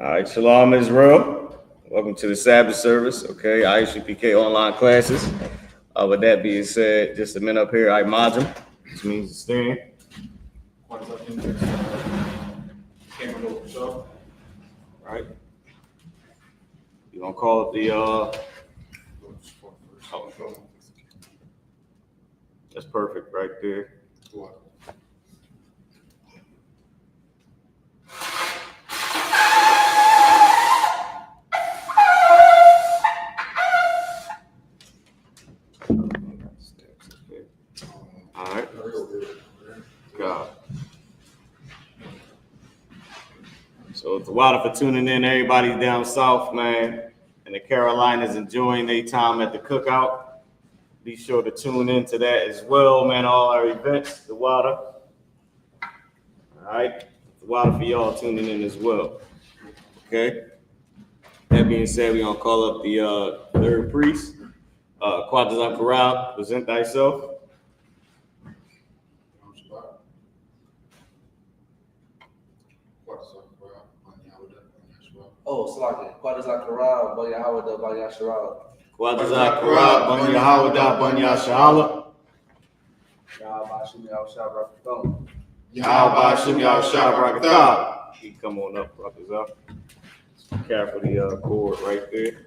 All right, Shalom Israel. Welcome to the Sabbath service, okay? I.S.U.P.K online classes. With that being said, just a minute up here, I module, which means to stand. Right? You're gonna call it the that's perfect right there. All right. God. So it's a while for tuning in. Everybody down south, man, and the Carolinas enjoying their time at the cookout. Be sure to tune into that as well, man. All our events, the water. All right, the water for y'all tuning in as well. Okay. That being said, we're gonna call up the third priest, Quadrazak Corral. Present thyself. Oh, Salaki. Quadrazak Corral, Banya Hawada, Banya Sharala. Quadrazak Corral, Banya Hawada, Banya Sharala. Yahweh Shem Yahweh. He come on up, brothers up. Careful the cord right there.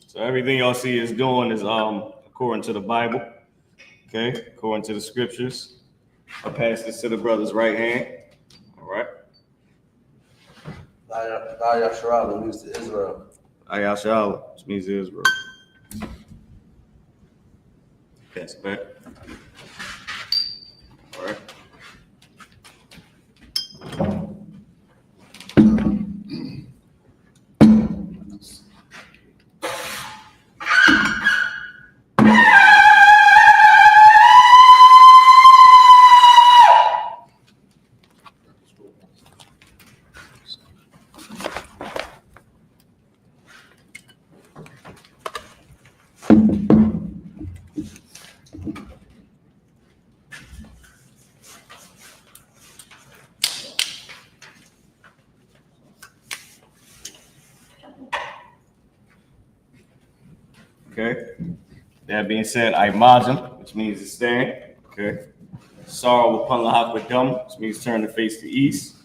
So everything y'all see is doing is according to the Bible, okay, according to the scriptures. I pass this to the brother's right hand. All right. Banya Sharala means to Israel. I.S.U.P.K, which means Israel. Pass it back. All right. Okay. That being said, I margin, which means to stand. Okay. Sorrow upon the which means turn the face to east.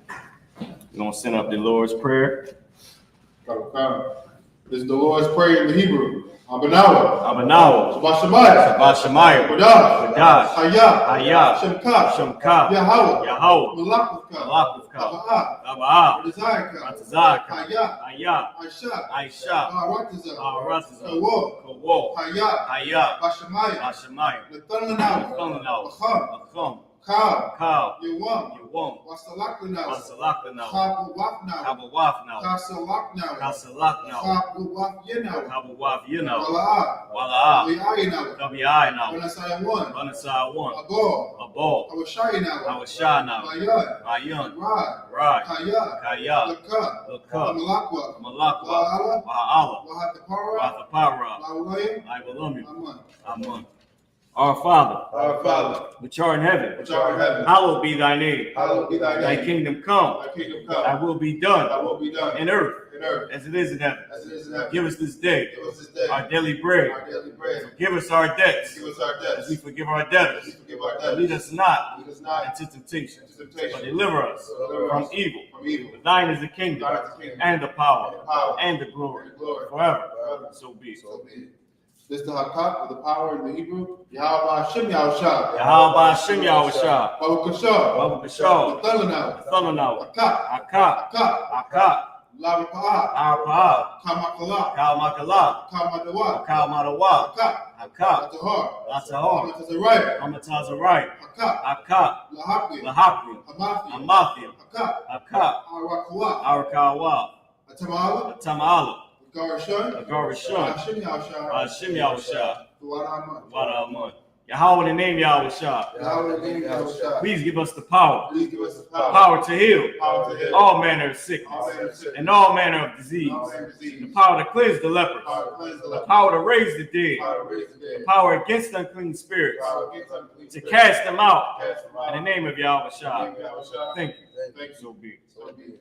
We're gonna send up the Lord's Prayer. This is the Lord's Prayer in the Hebrew. Abanawa. Shabbat Shemayah. Wadash. Hayah. Shemka. Yahweh. Malakuvka. Abaa. Ratazaka. Hayah. I.S.U.P.K. Kawo. Hayah. Bashemayah. Acham. Kal. Yawam. Wasalakna. Kabawafna. Kasalakna. Kabawaf. Wala'ah. Banasai 1. Abol. Awashana. Ayun. Right. Kaya. Laka. Malakwa. Wa'ala. Wathapara. Amen. Our Father, which art in heaven, hallowed be thy name. Thy kingdom come. Thy will be done in earth as it is in heaven. Give us this day our daily bread. Forgive us our debts as we forgive our debtors. Lead us not into temptation, but deliver us from evil. For thine is the kingdom and the power and the glory forever. So be it. This is the Hakak with the power in the Hebrew. Yahweh Shem Yahweh. Yahweh Shem Yahweh. Babu Kashar. Babu Kashar. Thalanaw. Thalanaw. Akak. Akak. Larapa'ah, Arapa'ah, Kamakala, Kalmakala, Kamadawa, Kalmadawa, Hakak, Hakak, Latahar, Latahar, Amatazariah, Amatazariah, Hakak, Hakak, Lahakli, Lahakli, Hamathi, Amathia, Hakak, Hakak, Arakawa, Arakawa, Atamala, Tamala, Garashun, Agarashun, Hashim Yahshua, Hashim Yahushua, Duaraman. Wadaman. Yahweh, in the name Yahushua, Yahweh, in the name of Yahshua. please give us the power, Please give us the power, power to heal power to heal all manner of sickness all manner of sickness, and all manner of disease, all manner of disease, the power to cleanse the lepers, power to cleanse the the leper, power to raise the dead, power to raise the the dead, power against unclean spirits, power against unclean to spirits, cast them out cast them out. in the name of Yahushua. In the name of Yahushua. Thank you. Thank you. So be it. So be it.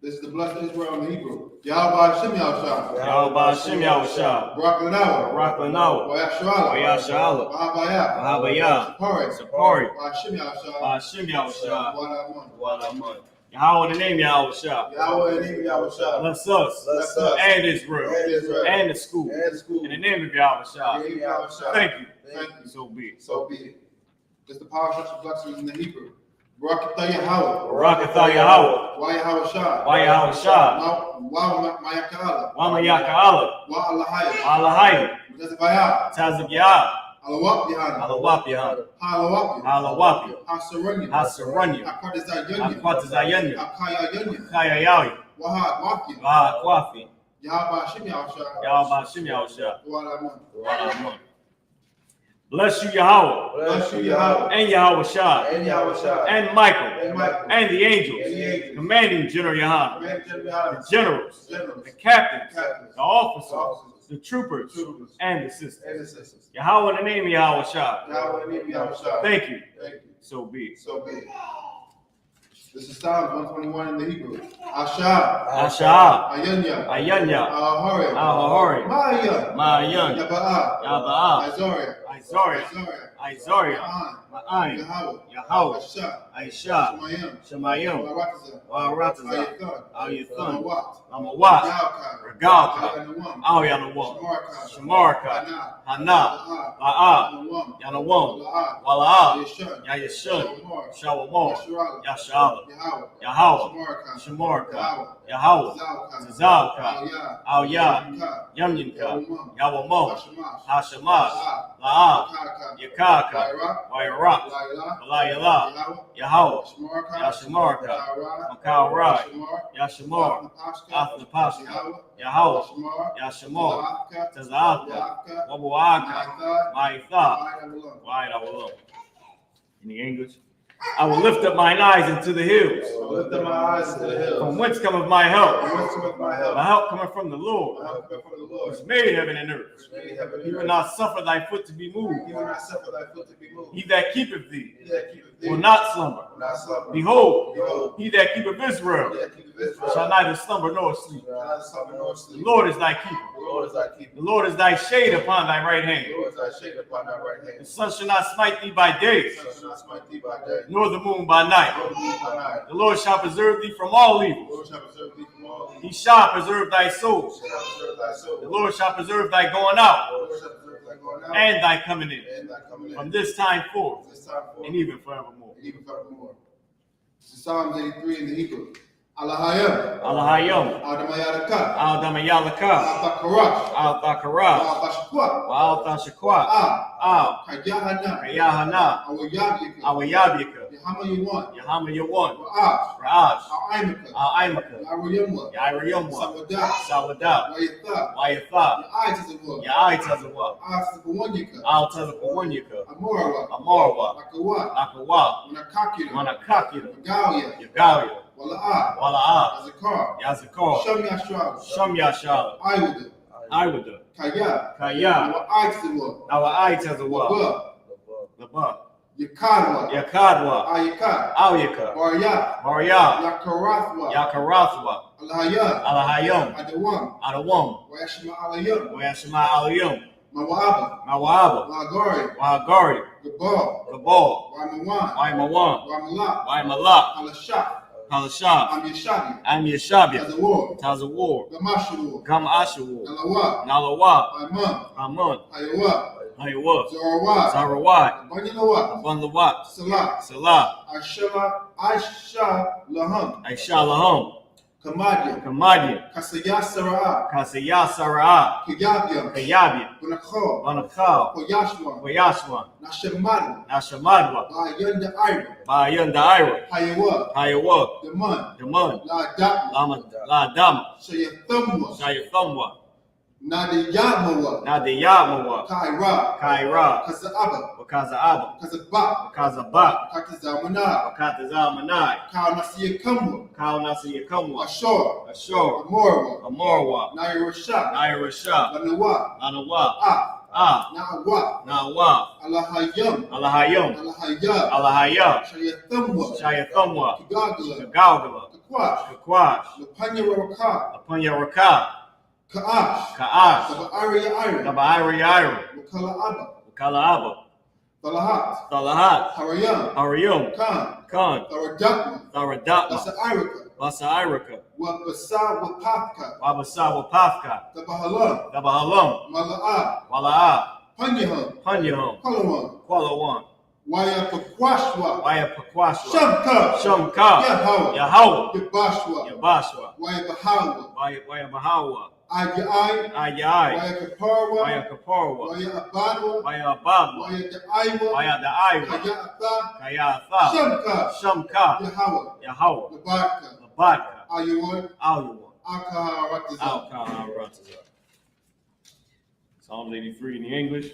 This is the blessed Israel in Hebrew. Yahweh Hashem Yahushua. Yahweh Hashem Yahushua, Barak Lanawa. Barak Lanawa, Wayashala. Wayashala, Wahabaya. Wahabaya, Sapari. Sapari, Hashem Yahushua. Hashem Yahushua, Wadaman. Wadaman. Yahweh, in the name Yahushua, Yahweh in the name of Yahushua. bless us Bless us. and Israel And Israel. and the school And the school. in the name of In Yahushua. the name of Yahushua. Thank you. Thank you. So be it. So be it. This is the power structure blessings in the Hebrew. Barakatah Yahweh. Barakatah Yahweh, Wayahawashah. Wayahawashah, Mayakala. Wamayaka'ala, Wa'alahaya. Alahai, Mutazabaya. Tazabiyah, Alawap Yahanna. Alawapiyah, Halawap. Alawapiyah, Hasaranya. Hasaranya, Hakwadazayanya. Akwatazayanya, Hakayayanya. Kayayawi, Wahad Wakia. Bahakwafi, Yahweh Hashem Yahushua. Yahweh Hashem Yahushua, Wadaman. Wadaman. Bless you, Yahweh, Bless you, Yahweh. and Yahushua, And Yahshua. and Michael, And Michael. and the And the angels, angels. commanding General Yahanna, Command General the Yahanna. generals, Generals. the captains, Captains. the officers, Officers. the troopers, Troopers. and the sisters. And the sisters. Yahweh, in the name of Yahushua. Yahweh in the name of Yahushua. Thank you. Thank you. So be it. So be it. This is Psalms 121 in the Hebrew. Asha. Asha, Ayanya. Ayanya, Ahori. Ahori, Maya. Ma'ayan, Yaba'a. Yaba'a, Azoria. Isaiah, Azoria. Isaiah, Ma'an. Ma'ayin, Yahweh. Yahweh, Asha. Aisha, Shemayim. Shemayim, Warataza. Wa'aratazah, Ayathan. Ayathan, Amawat. Amawat, Yaakah. Regalka, Yanawam. Aoyanawam, Shamarka. Shamarka, Hana. Hana, La'a, Yanawam. Yanawam, La'a. Wala'a, Yeshun. Yayashun, Shawamar. Shawamor, Yasharala. Yashala, Yahweh. Yahweh, Shamarka. Shamarka, Yahweh. Yahweh, Zalka. Zalka, Aliyah. Aoyah, Yamka. Yamyinka, Yawamam. Yawamon, Hashamash. Hashamash, La'a. La'a, Yakaka. Yakaka, Wairaq. Wairak, Laila. Walayala, Yahweh. Yahweh, Shamarka. Yashamarka, Yahweh. Makarai, Shamar. Yashamar, Athnapashka. Athnapashka, Yahweh. Yahweh, Shamar. Yashamar, Zalka. Tazaka, Waaka. Wabuaka, Maitha. Maitha, Ma'ayamulam. Wide I will look. In the English, I will lift up mine eyes into the hills. I will lift up my eyes to the hills. From whence cometh my help? From whence cometh my help? My help cometh from the Lord, My help cometh from the which Lord. made heaven and earth. Which made heaven He and will earth. not suffer thy foot to be moved. He will not suffer thy foot to be moved. He that keepeth thee He that keepeth thee will not slumber. will not slumber. Behold, Behold, he that keepeth Israel he that keepeth Israel shall neither slumber nor sleep. shall not slumber nor The sleep. Lord is thy keeper. The Lord is thy keeper. The Lord is thy shade upon thy right The hand. Lord is thy shade upon thy right The hand. sun shall not smite thee by day, The sun shall not smite thee by day, nor the moon by nor night. the moon by night. The Lord shall preserve thee from all The evil. Lord shall preserve thee from all evil. He shall preserve thy soul. He shall preserve thy soul. The Lord shall preserve thy going The out Lord shall preserve thy going out and thy coming in, and thy coming in. from this time forth This time forth and even forevermore. and even forevermore. This is Psalms 83 in the Hebrew. Alahayim. Alahayim, Adamayadaka. Al-Damayalaka, Al-Takarash. Al-Thakara, Al-Tashqua. Al-Thashaqua, Ah. Kayahana. Yahanna, Awayabika. Awayabika, Yahama Yuwan. Yahama Yawan, Ra'ash. Ra'ash, Al-Aimaka. Al-Aimaka, Yaruyamwa. Yairiyamwa, Sawadah. Sawadah, Wayatha. Wayatha, Ya'aytazawah. Ya'aitazawa, Asakawanyika. Al-Tazakawanyika, Amorawa. Amarwa, Lakawa. Akawa, Manakakira. Manakakira, Magalia. Yagalia, Wala'ah. Wala'ah, Azakar. Yazakar, Sham Yashra. Shamyashala, Iwada. Iwada, Kaya. Kaya, Wa'aytazawah. Awa'aitazawa, Wabah. Laba, Yakadwa. Yakadwa, Ayaka. Awyaka, Barya. Barya, Yakarathwa. Yakarathwa, Alhaya. Alahayam, Adawam. Adawam, Wayashma Alayam. Wayashma Aliyam, Mawaba. Mawaba, Wagari. Wahagari, Gabal. Gabal, Wamawan. Waimawan, Wamala. Waimalak, Alashah. Halashah, Amyashabi. Amyashabia, Tazawar. Tazawar, Gamashawu. Gam Ashawar, Nalawa. Nalawa, Aman. Amun, Ayawa. I.S.U.P.K, Zorawad, Sarawad, Abanyalawat, Abundawat, Salah, Salah, I.S.H.A.L.A.M, I.S.H.A.L.A.M, Kamadia, Kamadia, Kasaya Sarah, Kasaya Sarah, Kayabiam, Kayabi, Bunakho, Banakal, Koyashwan, Wayashwan, Nashamadwa, Nashamadwa, Bayanda Ira, Bayanda Ira, Hayawa, Hayawa, Daman, Daman, La Dama, La Dama, Shayathamwa, Shayathamwa, Nadiyamawa, Nadiyamawa, Kaira, Kaira, Kazaaba, Wakazaaba, Kazabak, Wakazabat, Katazamana, Wakatazamanai, Kaunasiya Kamwa, Kaunasiya Kamwa, Ashor, Ashur, Amorwa, Amorwa, Nairasha, Nairasha, Lanawa, Lanawa, Na'awa, Nawa, Alahayam, Alahayam, Alahaya, Alahaya, Shayathamwa, Shayathamwa, Kagagala, Gagalgala, Kakwash, Kakwash, Lapanya Raka, Apanya Raka, Kaash, Kaash, Tabaariya Ira, Nabairi Ira, Wakala Abba, Wakala Abba, Talahat, Talahat, Harayam, Hariyum, Khan, Khan, Tharadakma, Tharadakma, Basa Irika, Basa Irika, Wabasa Wapapka, Wabasa Wapafka, Tabahalam, Dabahalam, Mala'a, Wala'a, Panyaham, Panyaham, Kalawan, Qualawan, Wayapakwashwa, Wayapakwashwa, Shamka, Shamka, Yahweh, Yahweh, Yabashwa, Yabashwa, Wayabahawa, Wayabahawa, Ayai, Ayai, Wayakaparwa, Wayapaporwa, Wayabadwa, Wayababwa, Wayadaiwa, Wayadaiwa, Kayatha, Kayatha, Shamka, Shamka, Yahweh, Yahweh, Labaka, Labaka, Ayuwan, Aluwa, Akaharatazah. Al-Kaharatazah. Psalm 83 in the English.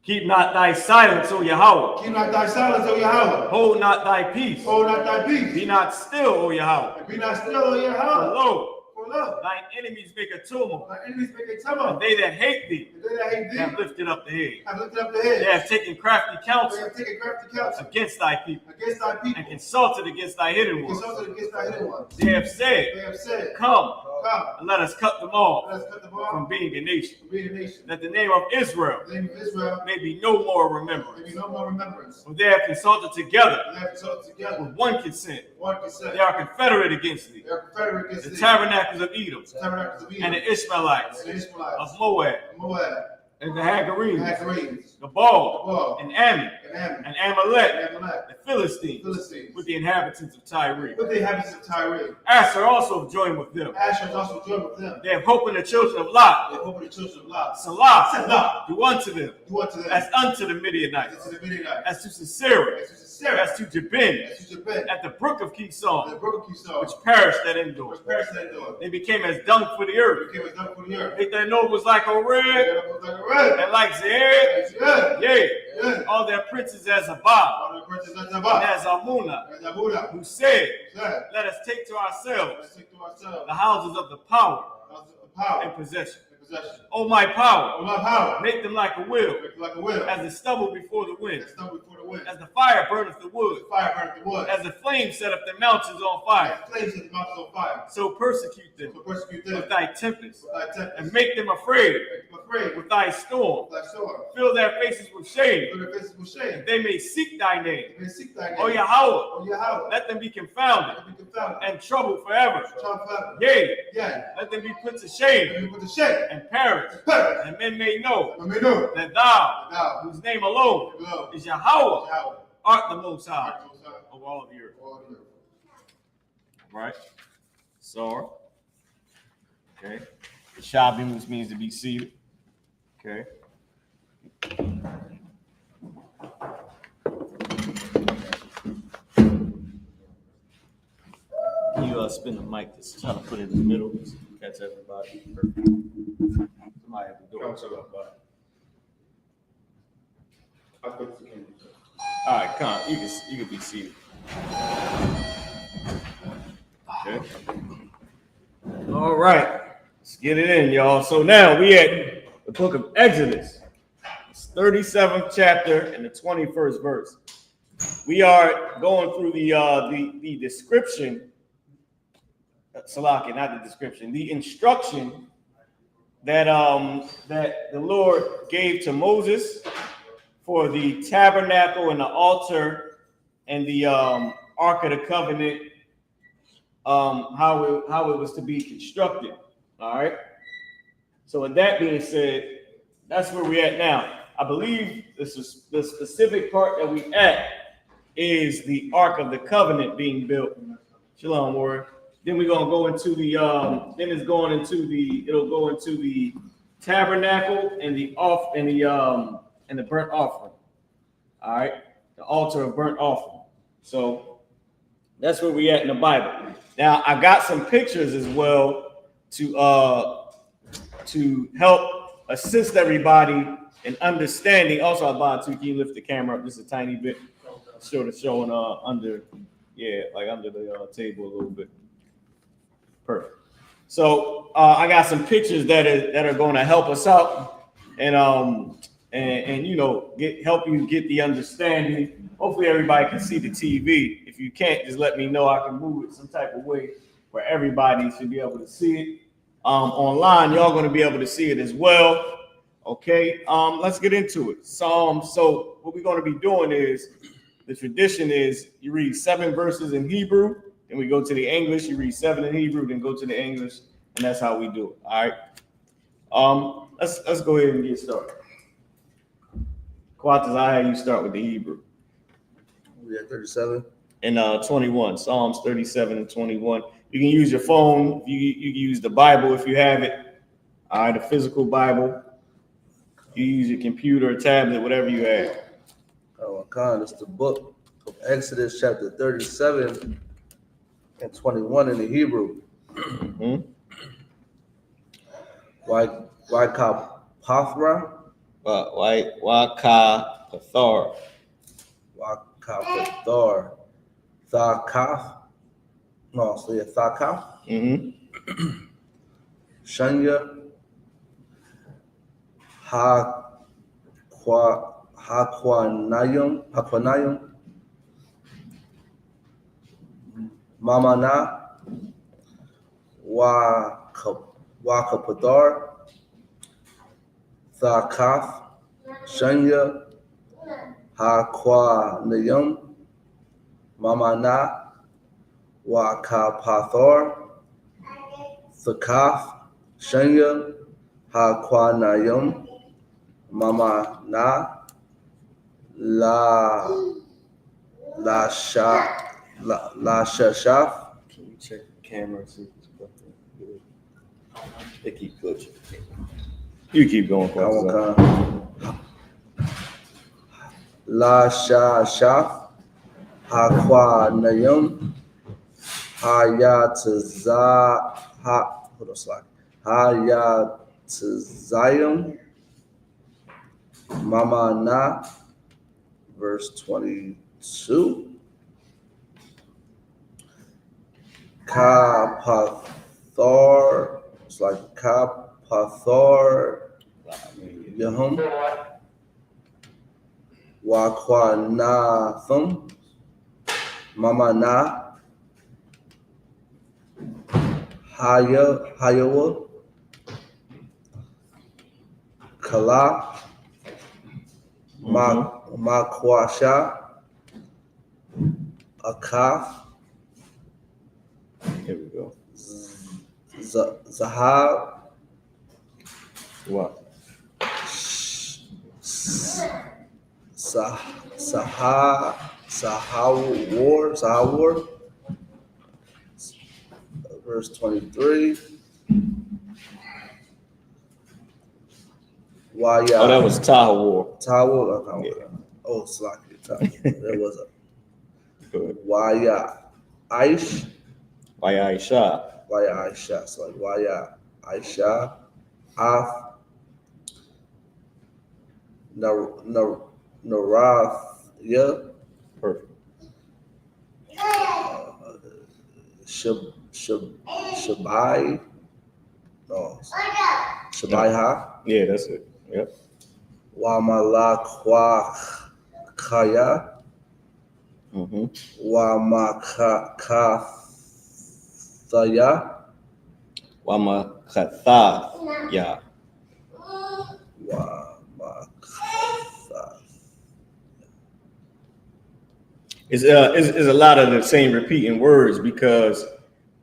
Keep not thy silence, O Yahweh. Keep not thy silence, O Yahweh. Hold not thy peace. Hold not thy peace. Be not still, O Yahweh. And be not still, O For Yahweh. lo, For lo, thine enemies make a tumult, thy enemies make a and tumult. they that hate thee And they that hate have thee lifted up the head. have lifted up the They head. have taken crafty They counsel have taken crafty counsel against thy people, against thy and people. consulted against thy hidden ones. Consulted against thy hidden ones. They have said, They have said, come, come, and let us cut them off let us cut the from bar being a nation, from being a nation. that the name of Israel The name of Israel may be no more may remembrance. be no more remembrance. For they have consulted together They have consulted together with one consent. one consent. They are confederate against thee. They are confederate against The thee. tabernacles of Edom, The tabernacles of and Edom, the Ishmaelites, and the Ishmaelites, of Moab, Moab, and the the Hagarenes, Hagarenes, the the Baal, Baal, and Ammon, and Ammon, and Amalek, and Amalek, the Philistines, Philistines, with the inhabitants of Tyre. with the inhabitants of Tyre. Asher also joined with them. Asher is also joined with them. They have hope in the children of Lot. They hope the children of Lot. Salah, Salah, do unto them do unto them as unto the Midianites, as to the Midianites, as to Sisera, as to Sarah, as to Jabin, as to Jabin, at the brook of the Kison, brook of Esau, which perished at Endor. which perished that door. They became as dung for the earth. Became as dung for the earth. Their nose was like a red, It was like a red. and like Zered, Yeah. yea, Yeah. all their princes as Abab, All the princes of and Zabah, as Amunah, and Zabuda, who said, said, let us take to ourselves let's take to ourselves the houses of the power the power and possession. and possession. O my power, Oh, my power, make them like a wheel, make it like a wheel, as the stubble before the wind, and stumble before the wind. as the fire burneth the wood, The fire burneth the wood, as the flame set up the mountains on fire. as flames in the mountains on fire. So persecute them So persecute them with thy tempest, with thy tempest, and make them afraid make them afraid with thy storm. with thy sword. Fill their faces with shame, Fill their faces with shame. that they may seek thy name. They may seek thy name. O Yahweh, O Yahweh, let them be confounded let them be confounded. and troubled forever. Child forever. Yea, Yea, let them be put to shame let me put to shame. and perish, Perish. and men may know Let me know that thou, that thou, whose name alone below, is Yahweh, Yahweh, art the Most High art most high of all the earth. of all the earth. Right? So, okay. Shabim, which means to be seated. Okay. Can you spin the mic? Just try to put it in the middle. So catch everybody. Perfect. Somebody have to do it. I put the camera. All right, come on. You can be seated. Okay. All right. Let's get it in, y'all. So now we at the book of Exodus. It's 37th chapter and the 21st verse. We are going through the description. Salaki, not the description. The instruction that that the Lord gave to Moses for the tabernacle and the altar and the Ark of the Covenant, how it was to be constructed. All right. So with that being said, that's where we're at now. I believe this is the specific part that we at is the Ark of the Covenant being built. Shalom, Warrior. Then we're gonna go into the it'll go into the tabernacle and the burnt offering. All right, the altar of burnt offering. So that's where we at in the Bible. Now I got some pictures as well to help assist everybody in understanding. Also, about can you lift the camera up just a tiny bit, sort of showing under, like under the table a little bit. Perfect. So I got some pictures that are going to help us out and you know help you get the understanding. Hopefully everybody can see the TV. If you can't, just let me know. I can move it some type of way where everybody should be able to see it. Online, y'all going to be able to see it as well. Okay, let's get into it. So what we're going to be doing is, the tradition is you read 7 verses in Hebrew, then we go to the English. You read 7 in Hebrew, then go to the English, and that's how we do it. All right. Let's go ahead and get started. Quatas, I had you start with the Hebrew. We at 37. And 21, Psalms 37 and 21. You can use your phone. You can use the Bible if you have it. All right, a physical Bible. You use your computer, tablet, whatever you have. Oh, Khan, it's the book of Exodus, chapter 37 and 21 in the Hebrew. Mm-hmm. Wakapathra. Wakapathar. Wakapathar. Thakaf. No, so yeah, Thakaf. Mm-hmm. Shanya. Hakwanayum. Mamana. Wakapathar. Thakaf. Shanya. Hakwanayum. Mamana. Wakapathar. Thakaf. Shanya. Hakwanayum. Mama na la shashaf. Can you check the camera? See if it's working? They keep glitching. You keep going. La shashaf hakwanayum hayatzayum. Mama na, verse 22. Kapathar, it's like Kapathar Yahum. Wakwanathum. Mama na. Hayawa. Kala. Makwasha, Akaf. Here we go. Zahab. What? Sahawar. Verse 23. Oh, that was Tahawar. Tahawar. Okay. Yeah. Oh, Slaki. There was a. Good. Yaisha. So like Yaisha. Af. Narathya. Perfect. Shabai. No. Shabaiha. Yeah, that's it. Yep. Wamalakwakaya. Mm-hmm. Wamakathaya. Wamakathaya. It's a lot of the same repeating words because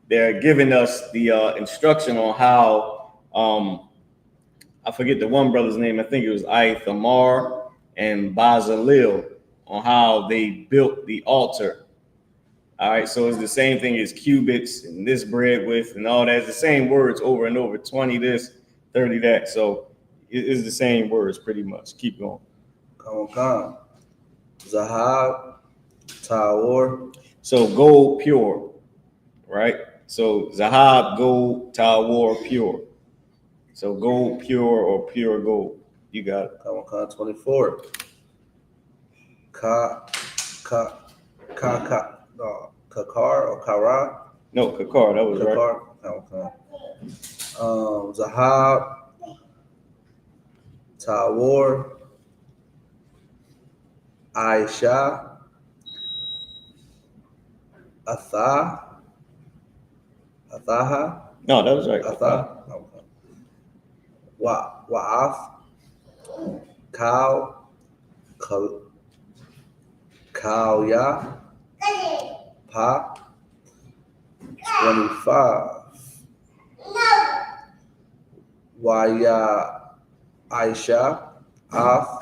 they're giving us the instruction on I forget the one brother's name. I think it was Ithamar and Bazalel on how they built the altar. All right, so it's the same thing as cubits and this bread width and all that. It's the same words over and over, 20 this, 30 that. So it's the same words pretty much. Keep going. Come. Zahab, Tawor. So gold pure, right? So Zahab, gold, Tawor, pure. So gold pure or pure gold. You got it. Come 24. Kakar or Kara? No, Kakar, that was Kakar. right. Okay. Zahab, Tawor, Aisha, Athaha. No, that was right. Atha. Okay. Wa'af, Kauya, Pa, 25. Waya Aisha, Af,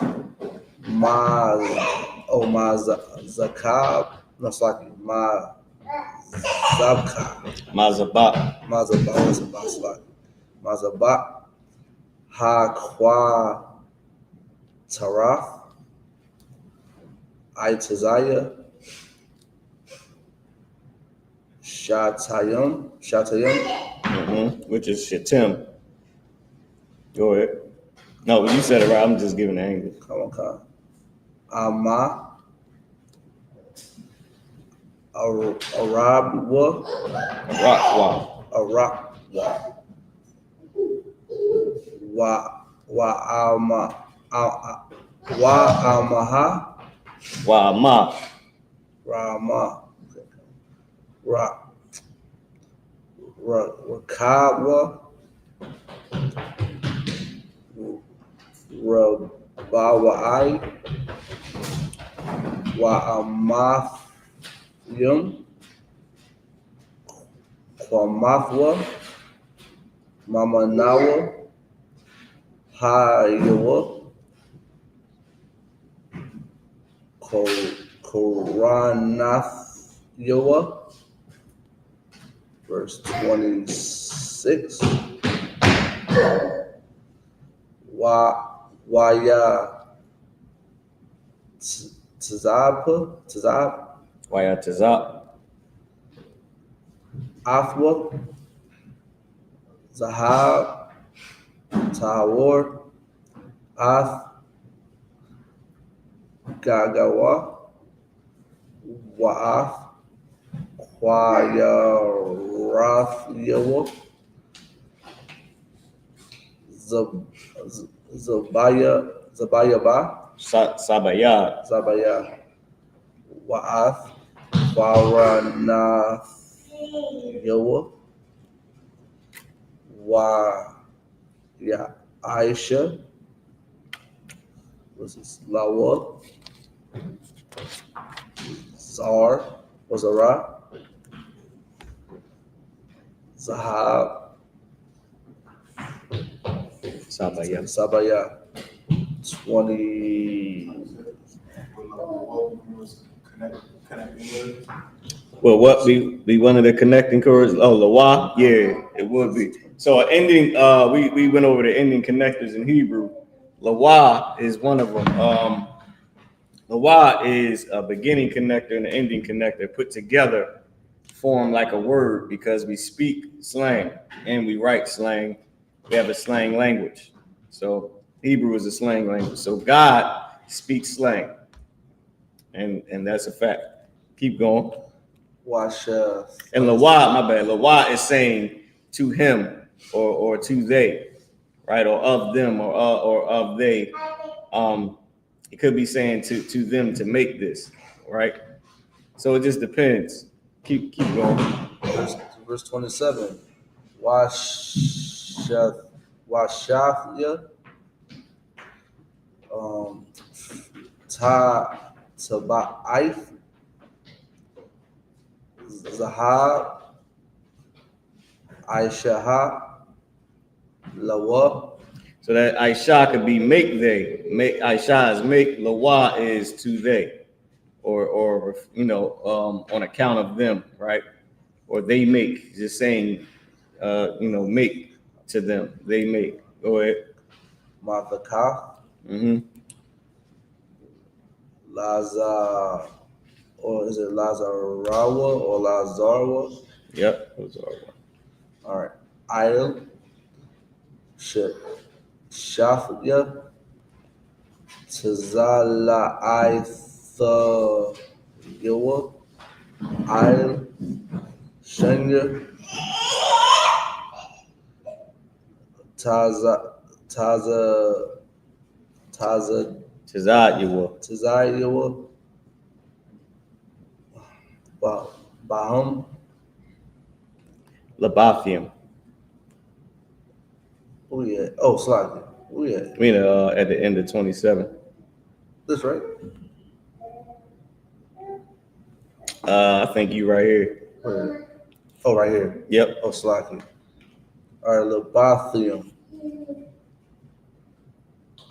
Zakab, no, sorry, Mazabat, Ha Taraf, Itazaya, Shatayim, which is Shatim. Go ahead. No, you said it right. I'm just giving the angle. Come on. Amma, Arabwa, Wa'ama. Rama, Rakawa, Rabawai, Wa'amathim, Kwamathwa, Mamanawa, Hayawa, Koranathyawa, verse 26. Waya Tazab, Waya Tazab. Afwa, Zahab, Tawor, Ath, Gagawa, Wa'af, Wayarathyawa, Zabaya, Wa'af, Waranathyawa, Aisha, was this Lawa, Zar, was Ara, Zahab, Sabaya, 20. Well, what be one of the connecting chords? Oh, Lawa, yeah, it would be. So ending, we went over the ending connectors in Hebrew. Lawa is one of them. Lawa is a beginning connector and an ending connector put together, form like a word because we speak slang and we write slang. We have a slang language. So Hebrew is a slang language. So God speaks slang, and that's a fact. Keep going. And Lawa, my bad. Lawa is saying to him or to they, right? Or of them or of they. It could be saying to them to make this, right? So it just depends. Keep going. Verse 27. Washafya, Taba'if, Zahab, Aishaha, Lawa. So that Aisha could be make they. Make Aisha is make, Lawa is to they. Or on account of them, right? Or they make, just saying, make to them. They make. Go ahead. Mathaka, Mm-hmm. Lazar, or is it Lazarawa or Lazarwa? Yep. Those are one. All right. Ayel, Shafya, Tazala Aitha Yawa, Ayel, Shenya, Taza, Tizad you will. Tazayawa, Baham, Labathium. oh yeah, oh, Slaki, oh yeah, I mean, at the end of 27. that's right. I think you right here. Where? Oh, right here. Yep. Oh, Slaki. All right, Labathium.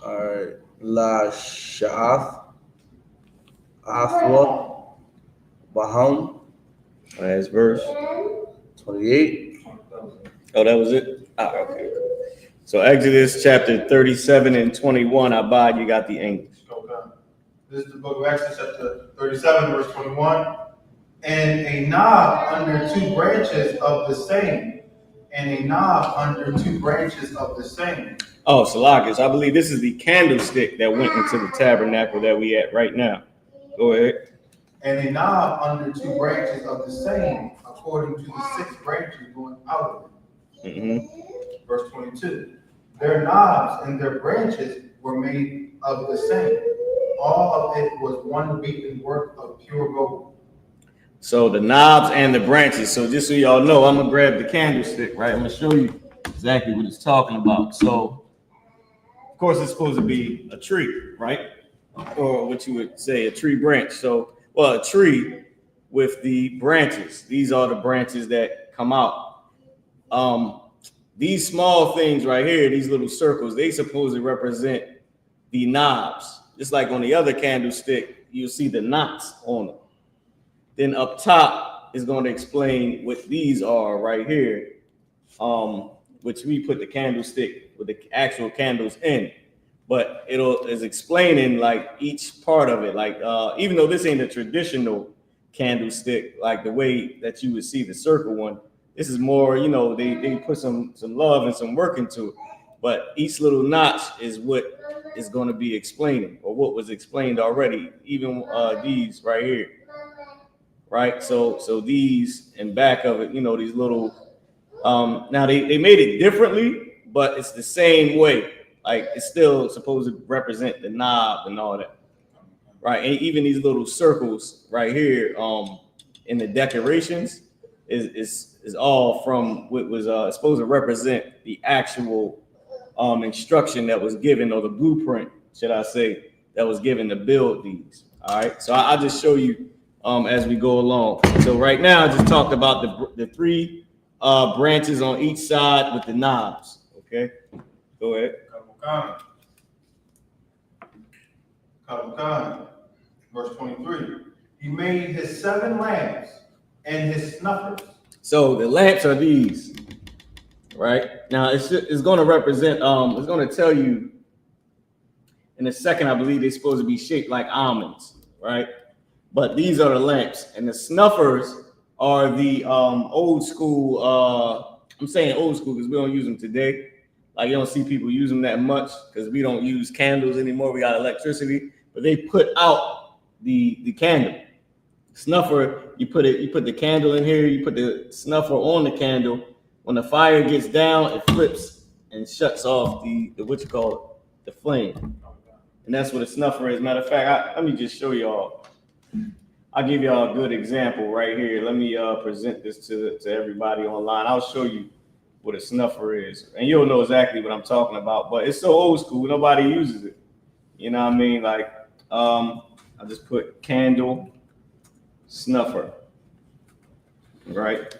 All right, La Sha'af, Afwa, Baham, Last verse. 28. Oh, that was it? Okay. So Exodus chapter 37 and 21. Abad, you got the English. Okay. This is the book of Exodus, chapter 37, verse 21. And a knob under two branches of the same. And a knob under two branches of the same. Oh, Salakis, I believe this is the candlestick that went into the tabernacle that we at right now. Go ahead. And a knob under two branches of the same, according to the 6 branches going out of it. Mm-hmm. Verse 22. Their knobs and their branches were made of the same. All of it was one beaten work of pure gold. So the knobs and the branches. So just so y'all know, I'm gonna grab the candlestick, right? I'm gonna show you exactly what it's talking about. So, of course, it's supposed to be a tree, right? Or what you would say, a tree branch. So, well, a tree with the branches. These are the branches that come out. These small things right here, these little circles, they supposedly represent the knobs. Just like on the other candlestick, you'll see the knots on it. Then up top is going to explain what these are right here, which we put the candlestick with the actual candles in. But is explaining like each part of it. Like even though this ain't a traditional candlestick, like the way that you would see the circle one, this is more, they put some love and some work into it. But each little notch is what is going to be explaining, or what was explained already. Even these right here, right? So these and back of it, these little. Now they made it differently, but it's the same way. Like it's still supposed to represent the knob and all that, right? And even these little circles right here, in the decorations, is all from what was supposed to represent the actual instruction that was given, or the blueprint, should I say, that was given to build these. All right, so I'll just show you as we go along. So right now, I just talked about the 3 branches on each side with the knobs. Okay, go ahead. Verse 23. He made his 7 lamps and his snuffers. So the lamps are these, right? Now it's going to represent, it's going to tell you in a second, I believe they're supposed to be shaped like almonds, right? But these are the lamps, and the snuffers are the old school, I'm saying old school because we don't use them today. Like you don't see people use them that much because we don't use candles anymore. We got electricity, but they put out the candle. Snuffer, you put the candle in here, you put the snuffer on the candle. When the fire gets down, it flips and shuts off the what you call it, the flame. And that's what a snuffer is. Matter of fact, let me just show y'all. I'll give y'all a good example right here. Let me present this to everybody online. I'll show you what a snuffer is, and you'll know exactly what I'm talking about. But it's so old school, nobody uses it. You know what I mean? Like, I just put candle snuffer, right?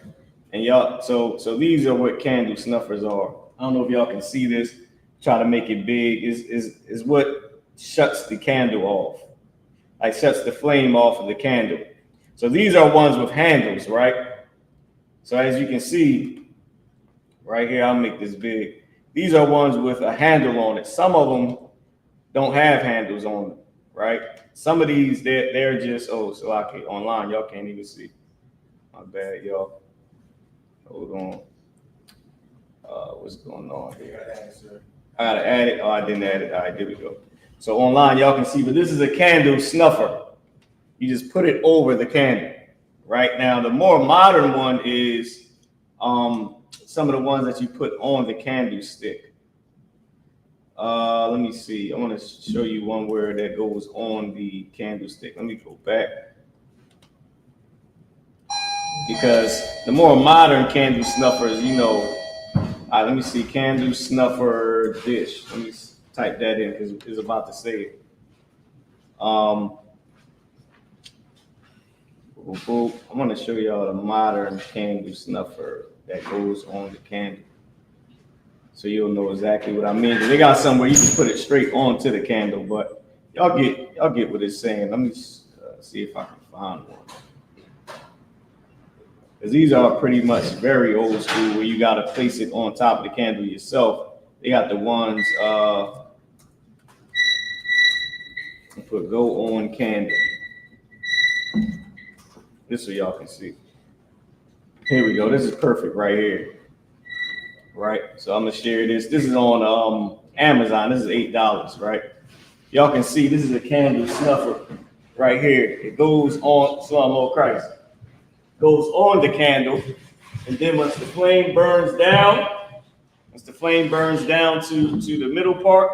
And y'all, so these are what candle snuffers are. I don't know if y'all can see this, try to make it big, is what shuts the candle off, like shuts the flame off of the candle. So these are ones with handles, right? So as you can see right here, I'll make this big. These are ones with a handle on it. Some of them don't have handles on them, right? Some of these, they're just, oh, so okay, online, y'all can't even see. My bad, y'all. Hold on. What's going on here? I gotta add it. Oh, I didn't add it. All right, there we go. So online, y'all can see, but this is a candle snuffer. You just put it over the candle. Right now, the more modern one is some of the ones that you put on the candlestick. Let me see. I want to show you one where that goes on the candlestick. Let me go back. Because the more modern candle snuffers, you know, let me see, candle snuffer dish. Let me type that in because it's about to say it. I'm going to show y'all the modern candle snuffer that goes on the candle, so you'll know exactly what I mean. They got somewhere you can put it straight onto the candle, but y'all get what it's saying. Let me see if I can find one, because these are pretty much very old school, where you got to place it on top of the candle yourself. They got the ones put go on candle. This so y'all can see. Here we go. This is perfect right here. Right. So I'm gonna share this. This is on Amazon. This is $8, right? Y'all can see this is a candle snuffer right here. It goes on, Lord Christ. Goes on the candle, and then once the flame burns down, to the middle part,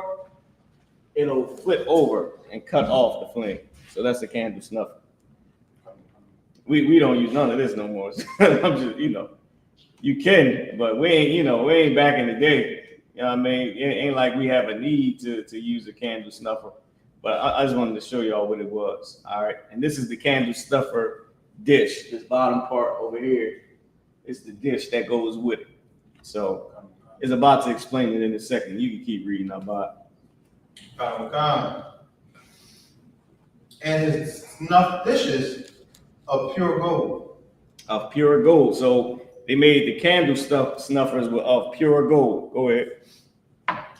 it'll flip over and cut off the flame. So that's the candle snuffer. We don't use none of this no more. I'm just, you can, but we ain't back in the day. You know what I mean? It ain't like we have a need to use a candle snuffer. But I just wanted to show y'all what it was. All right. And this is the candle snuffer dish. This bottom part over here is the dish that goes with it. So it's about to explain it in a second. You can keep reading about it. And his snuff dishes of pure gold. Of pure gold. So they made the candle snuffers of pure gold. Go ahead.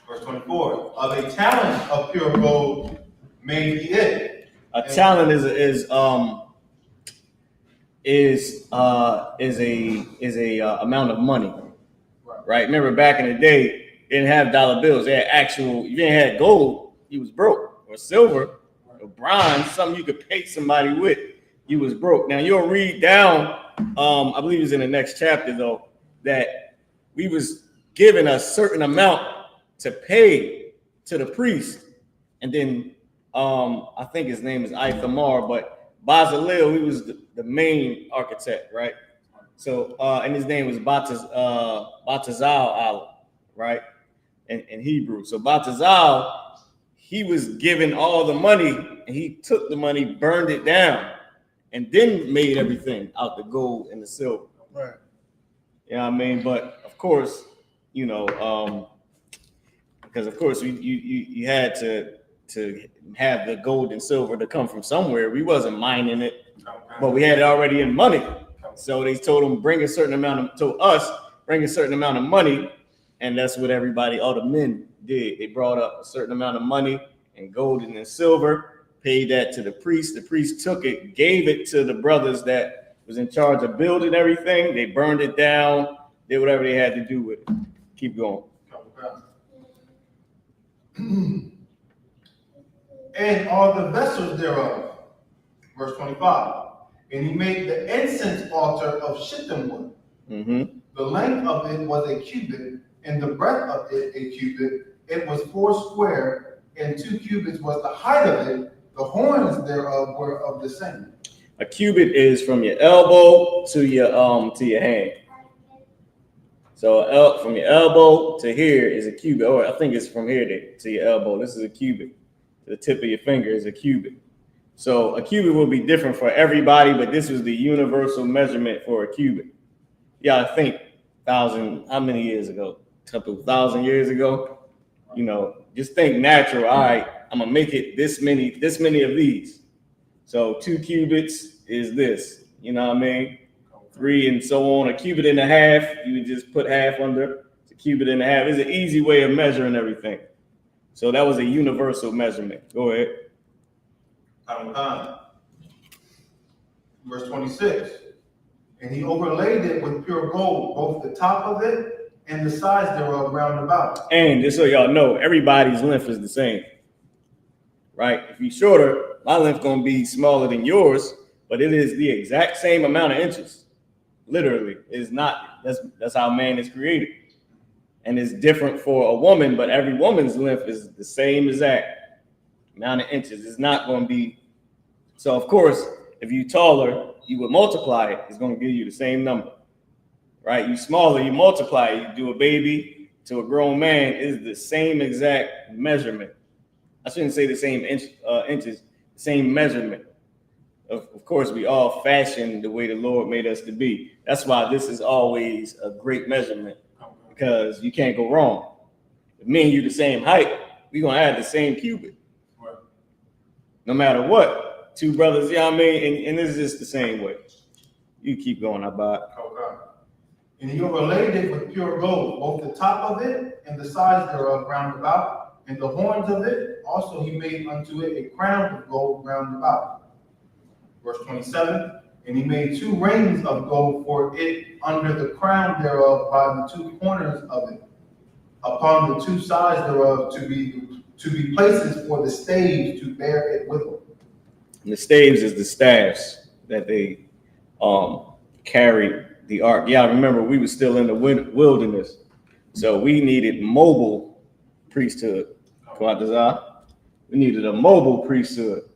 Verse 24. Of a talent of pure gold made he it. A talent is a amount of money. Right. Remember back in the day, they didn't have dollar bills. They had actual. You didn't have gold, you was broke, or silver, or bronze, something you could pay somebody with. You was broke. Now you'll read down. I believe it's in the next chapter though, that we was given a certain amount to pay to the priest, and then I think his name is I.S.U.P.K, but Bazalel, he was the main architect, right? So and his name was Batazal, right? In Hebrew. So Batazal, he was given all the money, and he took the money, burned it down, and then made everything out the gold and the silver. Right. You know what I mean? But of course, because of course you had to have the gold and silver to come from somewhere. We wasn't mining it, but we had it already in money. So they told them bring a certain amount of money, and that's what all the men did. They brought up a certain amount of money and gold and silver, paid that to the priest. The priest took it, gave it to the brothers that was in charge of building everything. They burned it down, did whatever they had to do with it. Keep going. And all the vessels thereof. Verse 25. And he made the incense altar of shittim wood. Mm-hmm. The length of it was a cubit, and the breadth of it a cubit. It was 4 square, and 2 cubits was the height of it. The horns thereof were of the same. A cubit is from your elbow to your hand. So from your elbow to here is a cubit, or I think it's from here to your elbow. This is a cubit. The tip of your finger is a cubit. So a cubit will be different for everybody, but this was the universal measurement for a cubit. Yeah, I think how many years ago? A couple thousand years ago. You know, just think natural. All right, I'm gonna make it this many of these. So 2 cubits is this. You know what I mean? 3 and so on. A cubit and a half, you would just put half under. It's a cubit and a half. It's an easy way of measuring everything. So that was a universal measurement. Go ahead. Verse 26. And he overlaid it with pure gold, both the top of it and the sides thereof round about. And just so y'all know, everybody's length is the same, right? If you're shorter, my length gonna be smaller than yours, but it is the exact same amount of inches. Literally, it's not. That's how man is created, and it's different for a woman. But every woman's length is the same exact amount of inches. It's not going to be. So of course, if you're taller, you would multiply it. It's going to give you the same number, right? You smaller, you multiply it. You do a baby to a grown man is the same exact measurement. I shouldn't say the same inches, the same measurement. Of course, we all fashioned the way the Lord made us to be. That's why this is always a great measurement, because you can't go wrong. If me and you the same height, we're going to have the same cubit. Right. No matter what. 2 brothers, you know what I mean? And it's just the same way. You keep going, Abad. Okay. And he overlaid it with pure gold, both the top of it and the sides thereof round about, and the horns of it. Also he made unto it a crown of gold round about. Verse 27, and he made 2 rings of gold for it under the crown thereof by the 2 corners of it, upon the 2 sides thereof to be places for the staves to bear it withal. And the staves is the staffs that they carried the ark. Yeah, I remember we were still in the wilderness, so we needed mobile priesthood. We needed a mobile priesthood.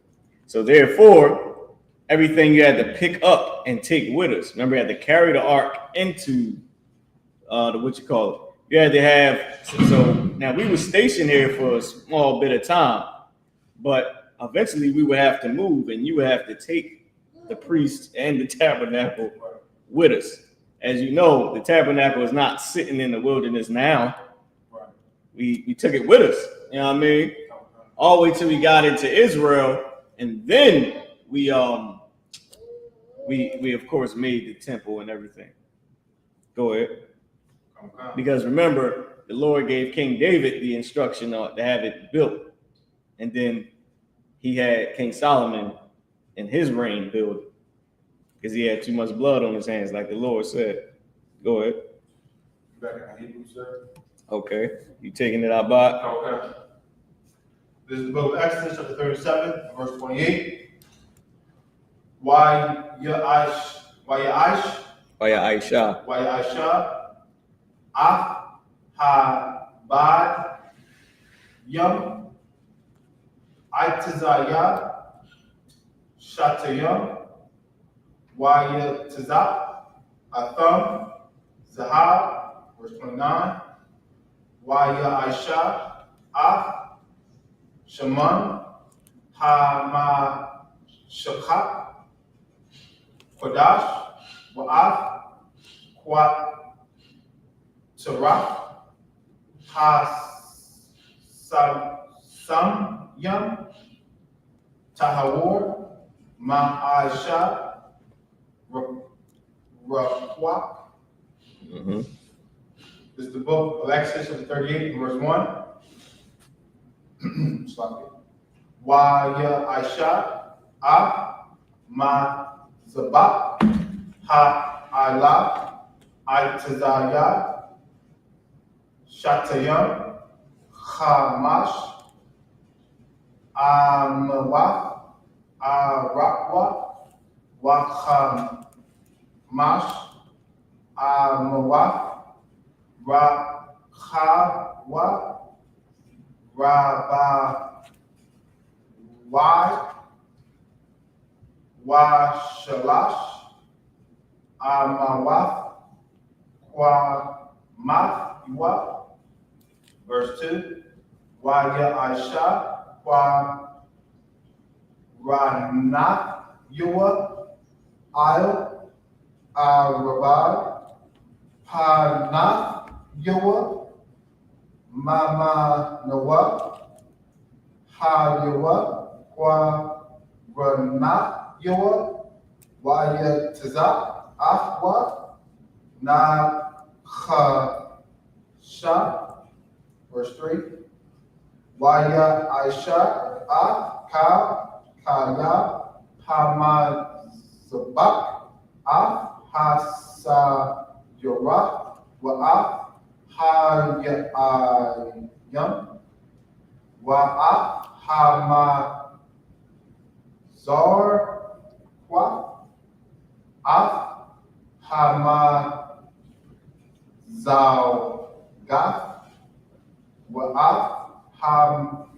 So therefore, everything you had to pick up and take with us. Remember, you had to carry the ark into you had to have. So now we were stationed here for a small bit of time, but eventually we would have to move, and you would have to take the priest and the tabernacle with us. As you know, the tabernacle is not sitting in the wilderness now. We took it with us. You know what I mean? All the way till we got into Israel, and then we of course made the temple and everything. Go ahead. Because remember, the Lord gave King David the instruction to have it built. And then he had King Solomon in his reign build it, because he had too much blood on his hands, like the Lord said. Go ahead. Back in Hebrews, sir. Okay. You taking it out, Bob? Okay. This is the book of Exodus, chapter 37, verse 28. YAHANNA, I.S.U.P.K, Shatayam, Yatizak, Atham, Zahab, verse 29. YAHANNA, Shaman, Hamashakak, Kodash, Wa'af, Kwat, Taraf, Samyam, Tahawar, Ma'aisha, Rakwak. This is the book of Exodus, chapter 38, verse 1. YAHANNA, Ma Zabak, Ha-Ala, Itazaya, Shatayam, Hamash, Amawaf, Arakwa, Wachamash, Amawaf, Rakhawa, Rabawai, Washalash, Amawaf, Kwamath, verse 2. YAHANNA, Ranath, Yua, Il, Arabad, Panath, Yua, Mama Noah, Ha Yoa, Kwa Rana Yoa, Waya Taza, Afwa, Na Ha Sha, verse 3. Waya I.S.U.P.K, Af Ka, Kaya, Hamad Sabak, Af Hasa Yorah, Wa Af Ha Yam, Wa Af Hama Zar, Kwa Af Hama Zau Gaf, Wa Af Ham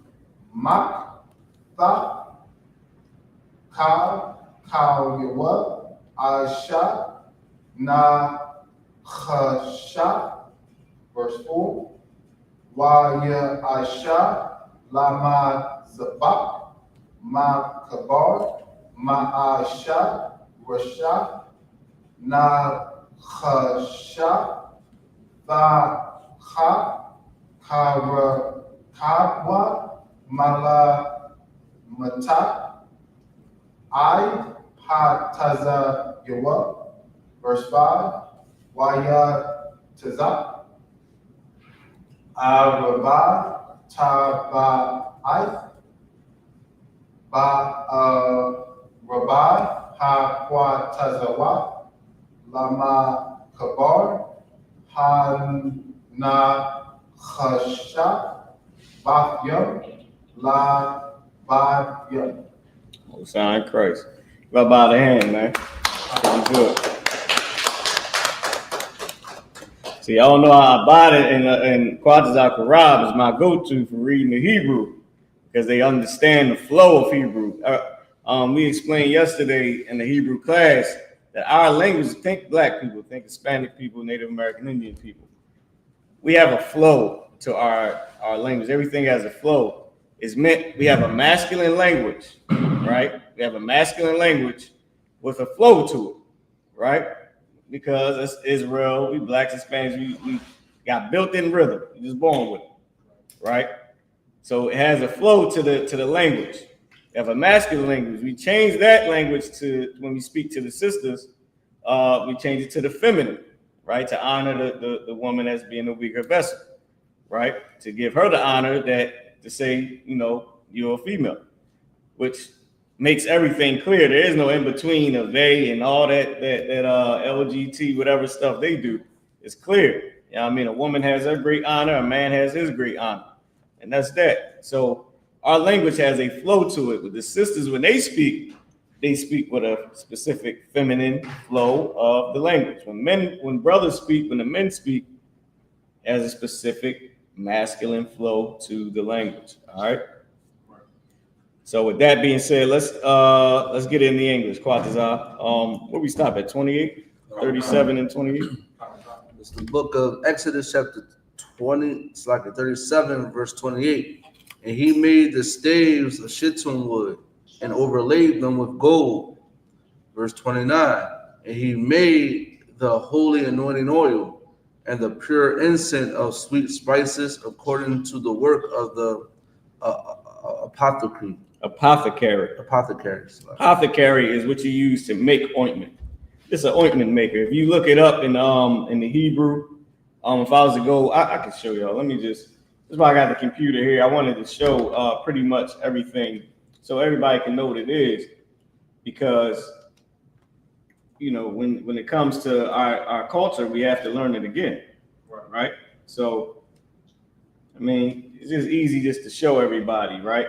Makta, Kau Yawa, I.S.U.P.K, Na Chasha, verse 4. Waya I.S.U.P.K, Lama Zabak, Ma Kabar, Ma I.S.U.P.K, Rasha, Na Chasha, Tha Cha, Kara Kabwa, Mala Mata, I Hataza Yawa, verse 5. Waya Taza, Araba Taba I, Ba Rabbi Ha Tazawa, Lama Kabar, Ha Na Chasha, Ba Yam, La Ba Yam. Most High in Christ. Rub out the hand, man. Pretty good. See, I don't know how I bought it, and Quatazak Arab is my go-to for reading the Hebrew because they understand the flow of Hebrew. We explained yesterday in the Hebrew class that our language, think black people, think Hispanic people, Native American Indian people, we have a flow to our language. Everything has a flow. It's meant we have a masculine language, right? We have a masculine language with a flow to it, right? Because it's Israel, we blacks and Spanish, we got built-in rhythm. We're just born with it, right? So it has a flow to the language. We have a masculine language. We change that language to when we speak to the sisters, we change it to the feminine, right? To honor the woman as being a weaker vessel, right? To give her the honor that to say, you know, you're a female, which makes everything clear. There is no in between of they and all that LGT whatever stuff they do. It's clear. You know what I mean? A woman has her great honor, a man has his great honor, and that's that. So our language has a flow to it. With the sisters, when they speak with a specific feminine flow of the language. When brothers speak, when the men speak, has a specific masculine flow to the language. All right. So with that being said, let's get in the English. Quatazah. Where we stop at 28, 37, and 28. It's the book of Exodus chapter 20, it's like 37, verse 28. And he made the staves of shittim wood and overlaid them with gold. Verse 29. And he made the holy anointing oil and the pure incense of sweet spices according to the work of the apothecary. Apothecary is what you use to make ointment. It's an ointment maker. If you look it up in the Hebrew, if I was to go, I can show y'all. Let me this is why I got the computer here. I wanted to show pretty much everything so everybody can know what it is, because you know when it comes to our culture, we have to learn it again, right? So I mean, it's just easy just to show everybody, right?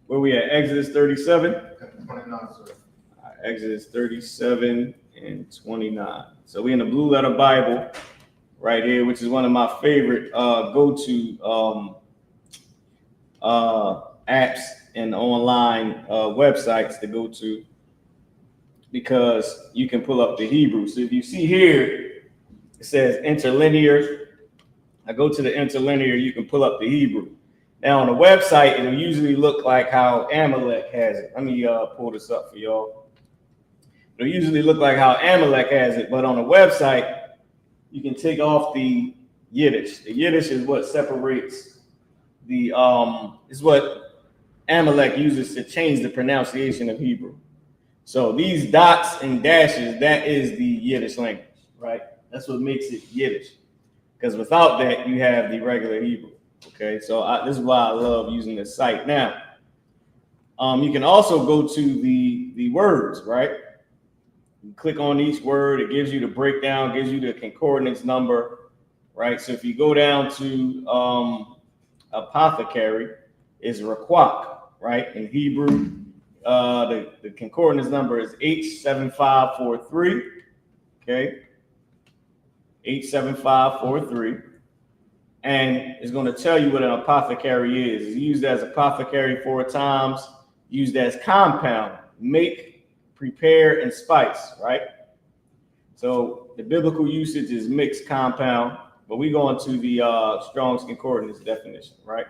Where we at? Exodus 37? 29, sir. Exodus 37 and 29. So we in the Blue Letter Bible right here, which is one of my favorite go-to apps and online websites to go to, because you can pull up the Hebrew. So if you see here, it says interlinear. I go to the interlinear, you can pull up the Hebrew. Now on the website, it'll usually look like how Amalek has it. Let me pull this up for y'all. It'll usually look like how Amalek has it, but on the website, you can take off the Yiddish. The Yiddish is what separates the is what Amalek uses to change the pronunciation of Hebrew. So these dots and dashes, that is the Yiddish language, right? That's what makes it Yiddish. Because without that, you have the regular Hebrew. Okay, so this is why I love using this site. Now, you can also go to the words, right? You click on each word, it gives you the breakdown, gives you the concordance number, right? So if you go down to apothecary, is raquak, right? In Hebrew, the concordance number is H7543, okay? 87543. And it's going to tell you what an apothecary is. It's used as apothecary 4 times, used as compound, make, prepare, and spice, right? So the biblical usage is mixed compound, but we go into the Strong's Concordance definition, right?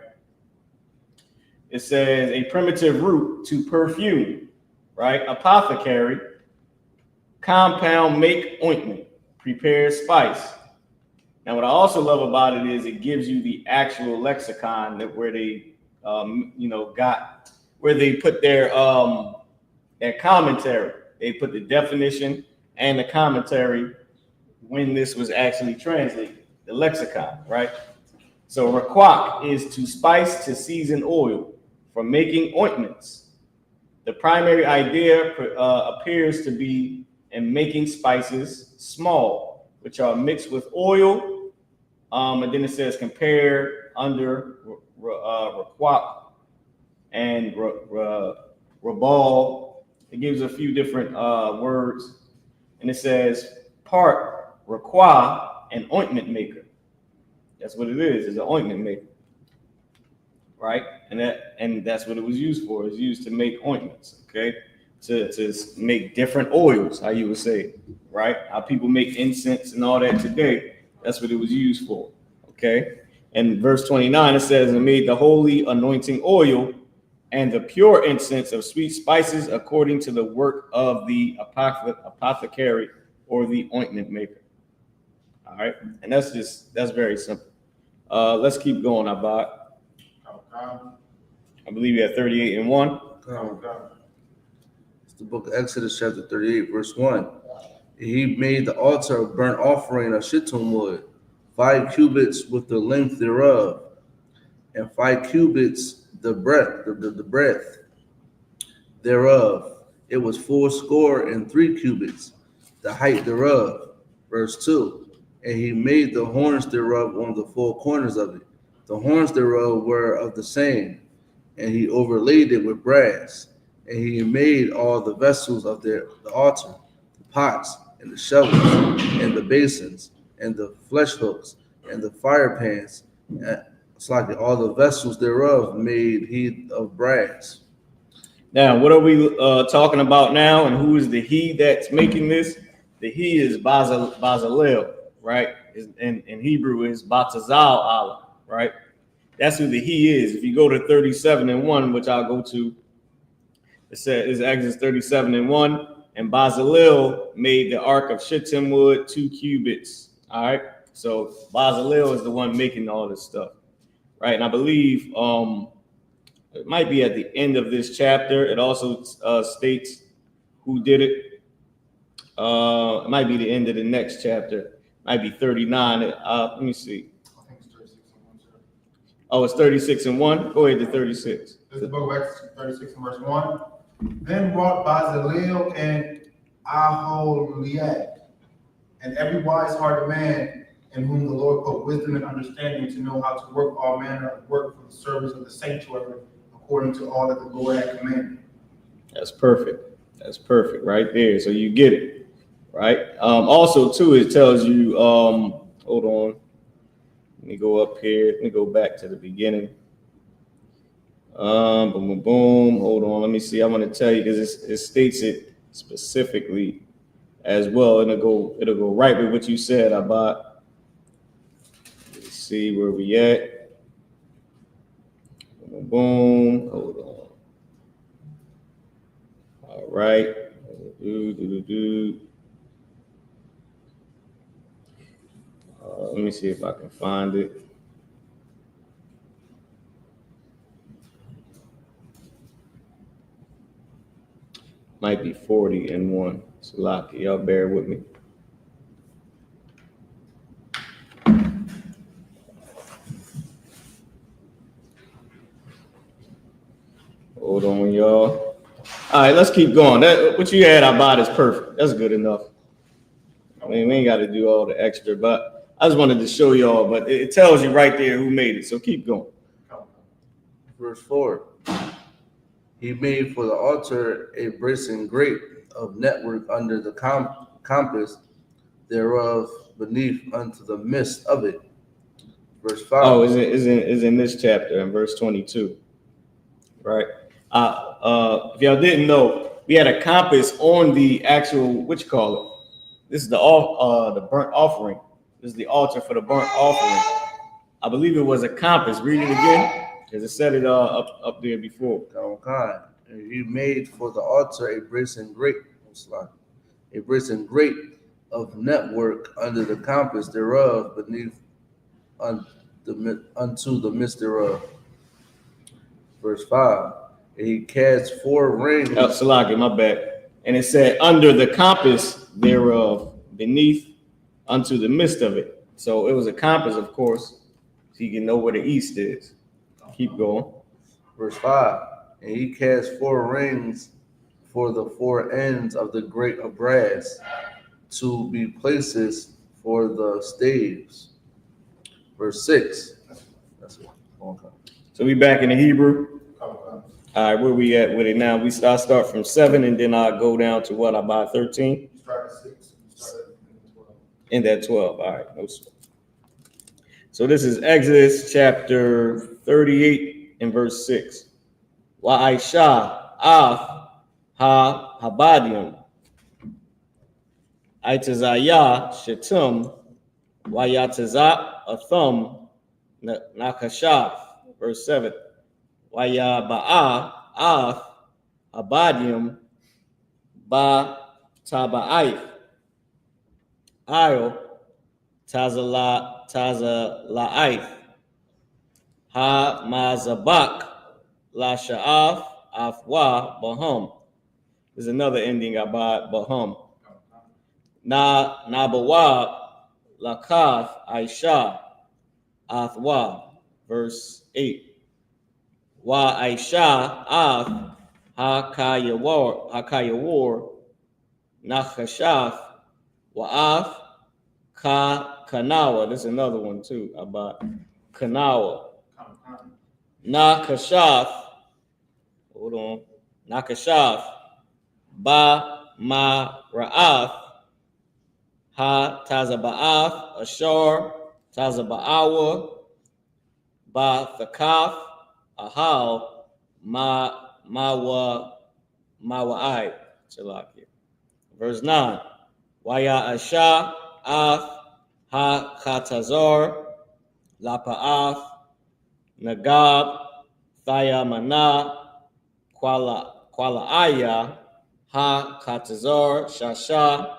It says a primitive root to perfume, right? Apothecary, compound, make, ointment, prepare, spice. Now, what I also love about it is it gives you the actual lexicon that where they, got where they put their commentary. They put the definition and the commentary when this was actually translated, the lexicon, right? So raquak is to spice, to season oil for making ointments. The primary idea appears to be in making spices small, which are mixed with oil. And then it says compare under raquak and rabal. It gives a few different words. And it says part raquak and ointment maker. That's what it is. It's an ointment maker, right? And that's what it was used for. It was used to make ointments, okay? To make different oils, how you would say, right? How people make incense and all that today. That's what it was used for, okay? And verse 29, it says, and made the holy anointing oil and the pure incense of sweet spices according to the work of the apothecary or the ointment maker. All right, and that's very simple. Let's keep going, Abad. I believe you have 38 and 1. It's the book of Exodus, chapter 38, verse 1. He made the altar of burnt offering of shittim wood, 5 cubits with the length thereof, and 5 cubits the breadth thereof. It was fourscore and 3 cubits, the height thereof. Verse 2. And he made the horns thereof on the 4 corners of it. The horns thereof were of the same, and he overlaid it with brass. And he made all the vessels of the altar, the pots, and the shovels, and the basins, and the flesh hooks, and the fire pans. It's like all the vessels thereof made he of brass. Now, what are we talking about now, and who is the he that's making this? The he is Bazalel, right? In Hebrew is Batazal Allah, right? That's who the he is. If you go to 37 and 1, which I'll go to, it says is Exodus 37 and 1. And Bazalel made the ark of shittim wood 2 cubits. All right. So Bazalel is the one making all this stuff, right? And I believe it might be at the end of this chapter. It also states who did it. It might be the end of the next chapter. It might be 39. Let me see. I think it's 36 and 1, sir. Oh, it's 36 and 1. Go ahead to 36. This is the book of Exodus 36 and verse 1. Then brought Bazalel and Aholiab, and every wise-hearted man in whom the Lord put wisdom and understanding to know how to work all manner of work for the service of the sanctuary, according to all that the Lord had commanded. That's perfect. That's perfect right there. So you get it, right? Also, too, it tells you, hold on. Let me go up here. Let me go back to the beginning. Boom, boom, boom. Hold on. Let me see. I want to tell you because it states it specifically as well. And it'll go right with what you said about. Let's see where we at. Boom, boom. Hold on. All right. Let me see if I can find it. Might be 40:1. Salaki, y'all bear with me. Hold on, y'all. All right, let's keep going. What you had about is perfect. That's good enough. I mean, we ain't got to do all the extra, but I just wanted to show y'all. But it tells you right there who made it. So keep going. Verse 4. He made for the altar a brazen grate of network under the compass thereof beneath unto the midst of it. Verse 5. Oh, is in this chapter in verse 22. Right. If y'all didn't know, we had a compass on the actual, what you call it? This is the burnt offering. This is the altar for the burnt offering. I believe it was a compass. Read it again, because it said it up there before. Okay. And he made for the altar a brazen grate of network under the compass thereof beneath unto the midst thereof. Verse 5. And he cast 4 rings. Oh, Salaki, my bad. And it said under the compass thereof, beneath unto the midst of it. So it was a compass, of course, so you can know where the east is. Keep going. Verse 5. And he cast 4 rings for the 4 ends of the grate of brass to be places for the staves. Verse 6. That's it. Okay. So we back in the Hebrew. All right, where we at with it now? I start from 7, and then I'll go down to what? About 13? Start at 6. In that 12. All right, no sweat. So this is Exodus chapter 38 and verse 6. YAHANNA ha-habadium itazaya shetum wayatazat athum nakashaf. Verse 7. Wayaba'a abadium ba taba'if ayo tazala'if ha mazabak la sha'af afwa bahum. There's another ending about bahum. Na bawab lakaf aisha athwa. Verse 8. Wa aisha af hakayawar nachashaf wa af kanawa. There's another one too about kanawa. Nakashaf. Hold on. Nakashaf ba ma ra'af ha tazaba'af ashar tazaba'awa ba thakaf ahal mawa'ai. Verse 9. Waya asha af ha khatazar lapa'af nagab thayamana kwala'aya ha khatazar shasha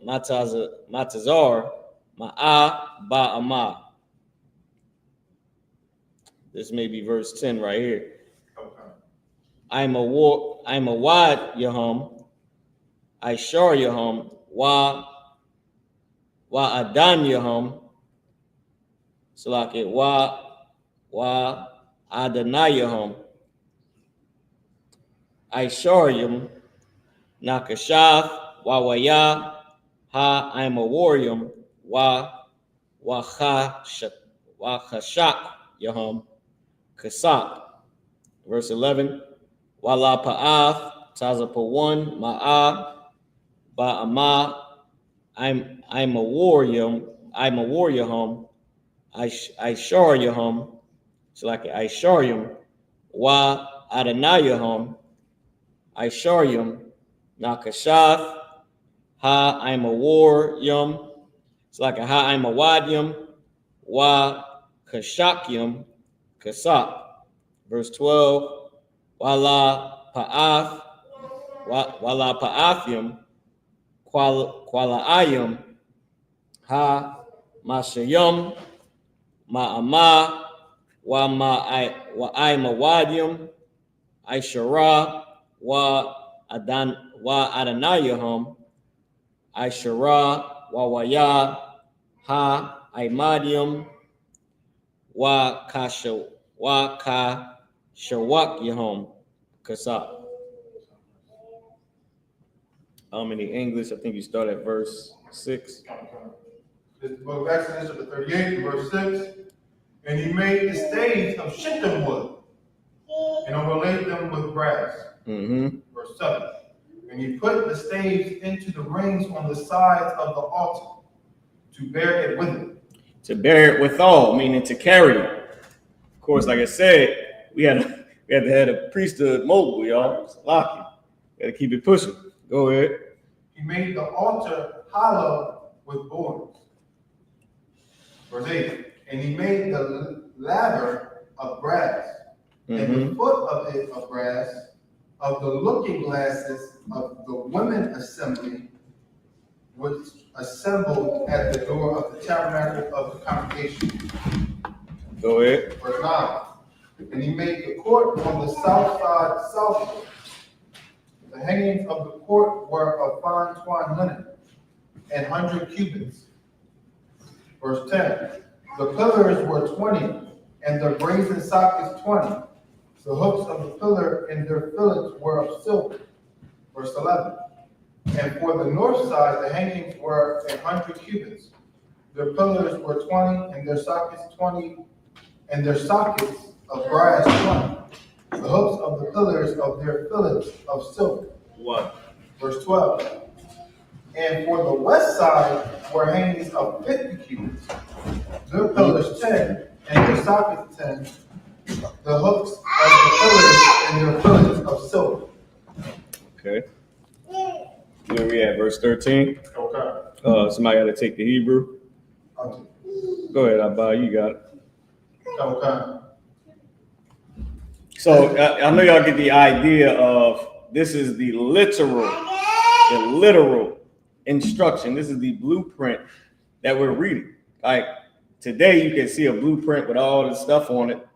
matazar ma'a ba'ama. This may be verse 10 right here. I'm a wad Yahum. I shore Yahum. Wa adan Yahum. So like it wa adonai Yahum. I shore Yahum. Nakashaf wa waya ha I'm a warrior. Wa chashak Yahum. Kasak. Verse 11. Wala pa'af tazapawan ma'a ba'ama. I'm a warrior. I'm a warrior home. I shore your home. So like I shore you. Wa adonai home. I shore you. Nakashaf. Ha I'm a warrior. It's like a ha I'm a wadyum. Wa kashakyum. Kasak. Verse 12. Wala pa'afyum, kwala'ayum, Ha Mashayum Ma'ama Wa Mawadium Ishara Wa Adanayahum Ishara Wa Waya Ha Imadium Wa Ka Shawak Yahum Kasa. In the English, I think you start at verse 6. This is the book of Exodus, chapter 38, verse 6. And he made the staves of shittim wood and overlaid them with brass. Verse 7. And he put the staves into the rings on the sides of the altar to bear it with him. To bear it withal, meaning to carry it. Of course, like I said, we had to have a priesthood mobile, y'all. It's lucky. Got to keep it pushing. Go ahead. He made the altar hollow with boards. Verse 8. And he made the laver of brass, and the foot of it of brass, of the looking glasses of the women assembly, which assembled at the door of the tabernacle of the congregation. Go ahead. Verse 9. And he made the court on the south side southward. The hangings of the court were of fine twined linen, and 100 cubits. Verse 10. The pillars were 20, and the brazen sockets 20. The hooks of the pillar and their fillets were of silver. Verse 11. And for the north side, the hangings were 100 cubits. Their pillars were 20, and their sockets 20, and their sockets of brass 20. The hooks of the pillars of their fillets of silver. What? Verse 12. And for the west side were hangings of 50 cubits. Their pillars 10, and their sockets 10. The hooks of the pillars and their fillets of silver. Okay. Where we at? Verse 13. Okay. Somebody got to take the Hebrew. Go ahead, Abba. You got it. Okay. So I know y'all get the idea of this is the literal instruction. This is the blueprint that we're reading. Like today, you can see a blueprint with all the stuff on it,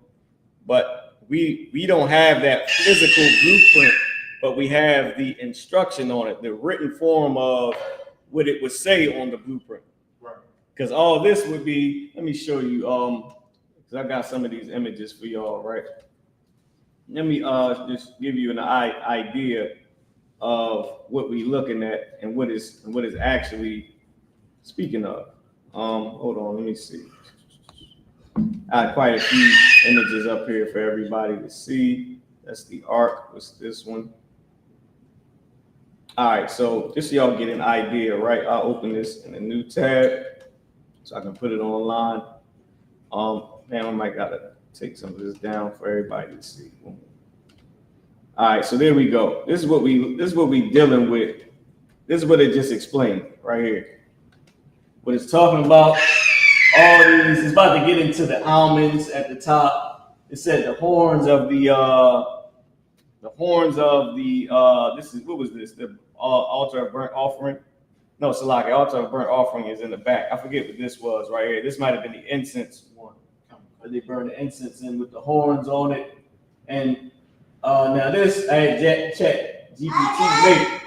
but we don't have that physical blueprint, but we have the instruction on it, the written form of what it would say on the blueprint. Right. Because all this would be, let me show you, because I got some of these images for y'all, right? Let me just give you an idea of what we're looking at and what is actually speaking of. Hold on, let me see. I had quite a few images up here for everybody to see. That's the ark. What's this one? All right, so just so y'all get an idea, right? I'll open this in a new tab so I can put it online. Man, I might gotta take some of this down for everybody to see. All right, so there we go. This is what we dealing with. This is what it just explained right here. What it's talking about, all these, it's about to get into the almonds at the top. It said the horns of the this is, what was this? The altar of burnt offering. No, Salaki, altar of burnt offering is in the back. I forget what this was right here. This might have been the incense one. Where they burn the incense in with the horns on it. And now this, I had checked GPT later,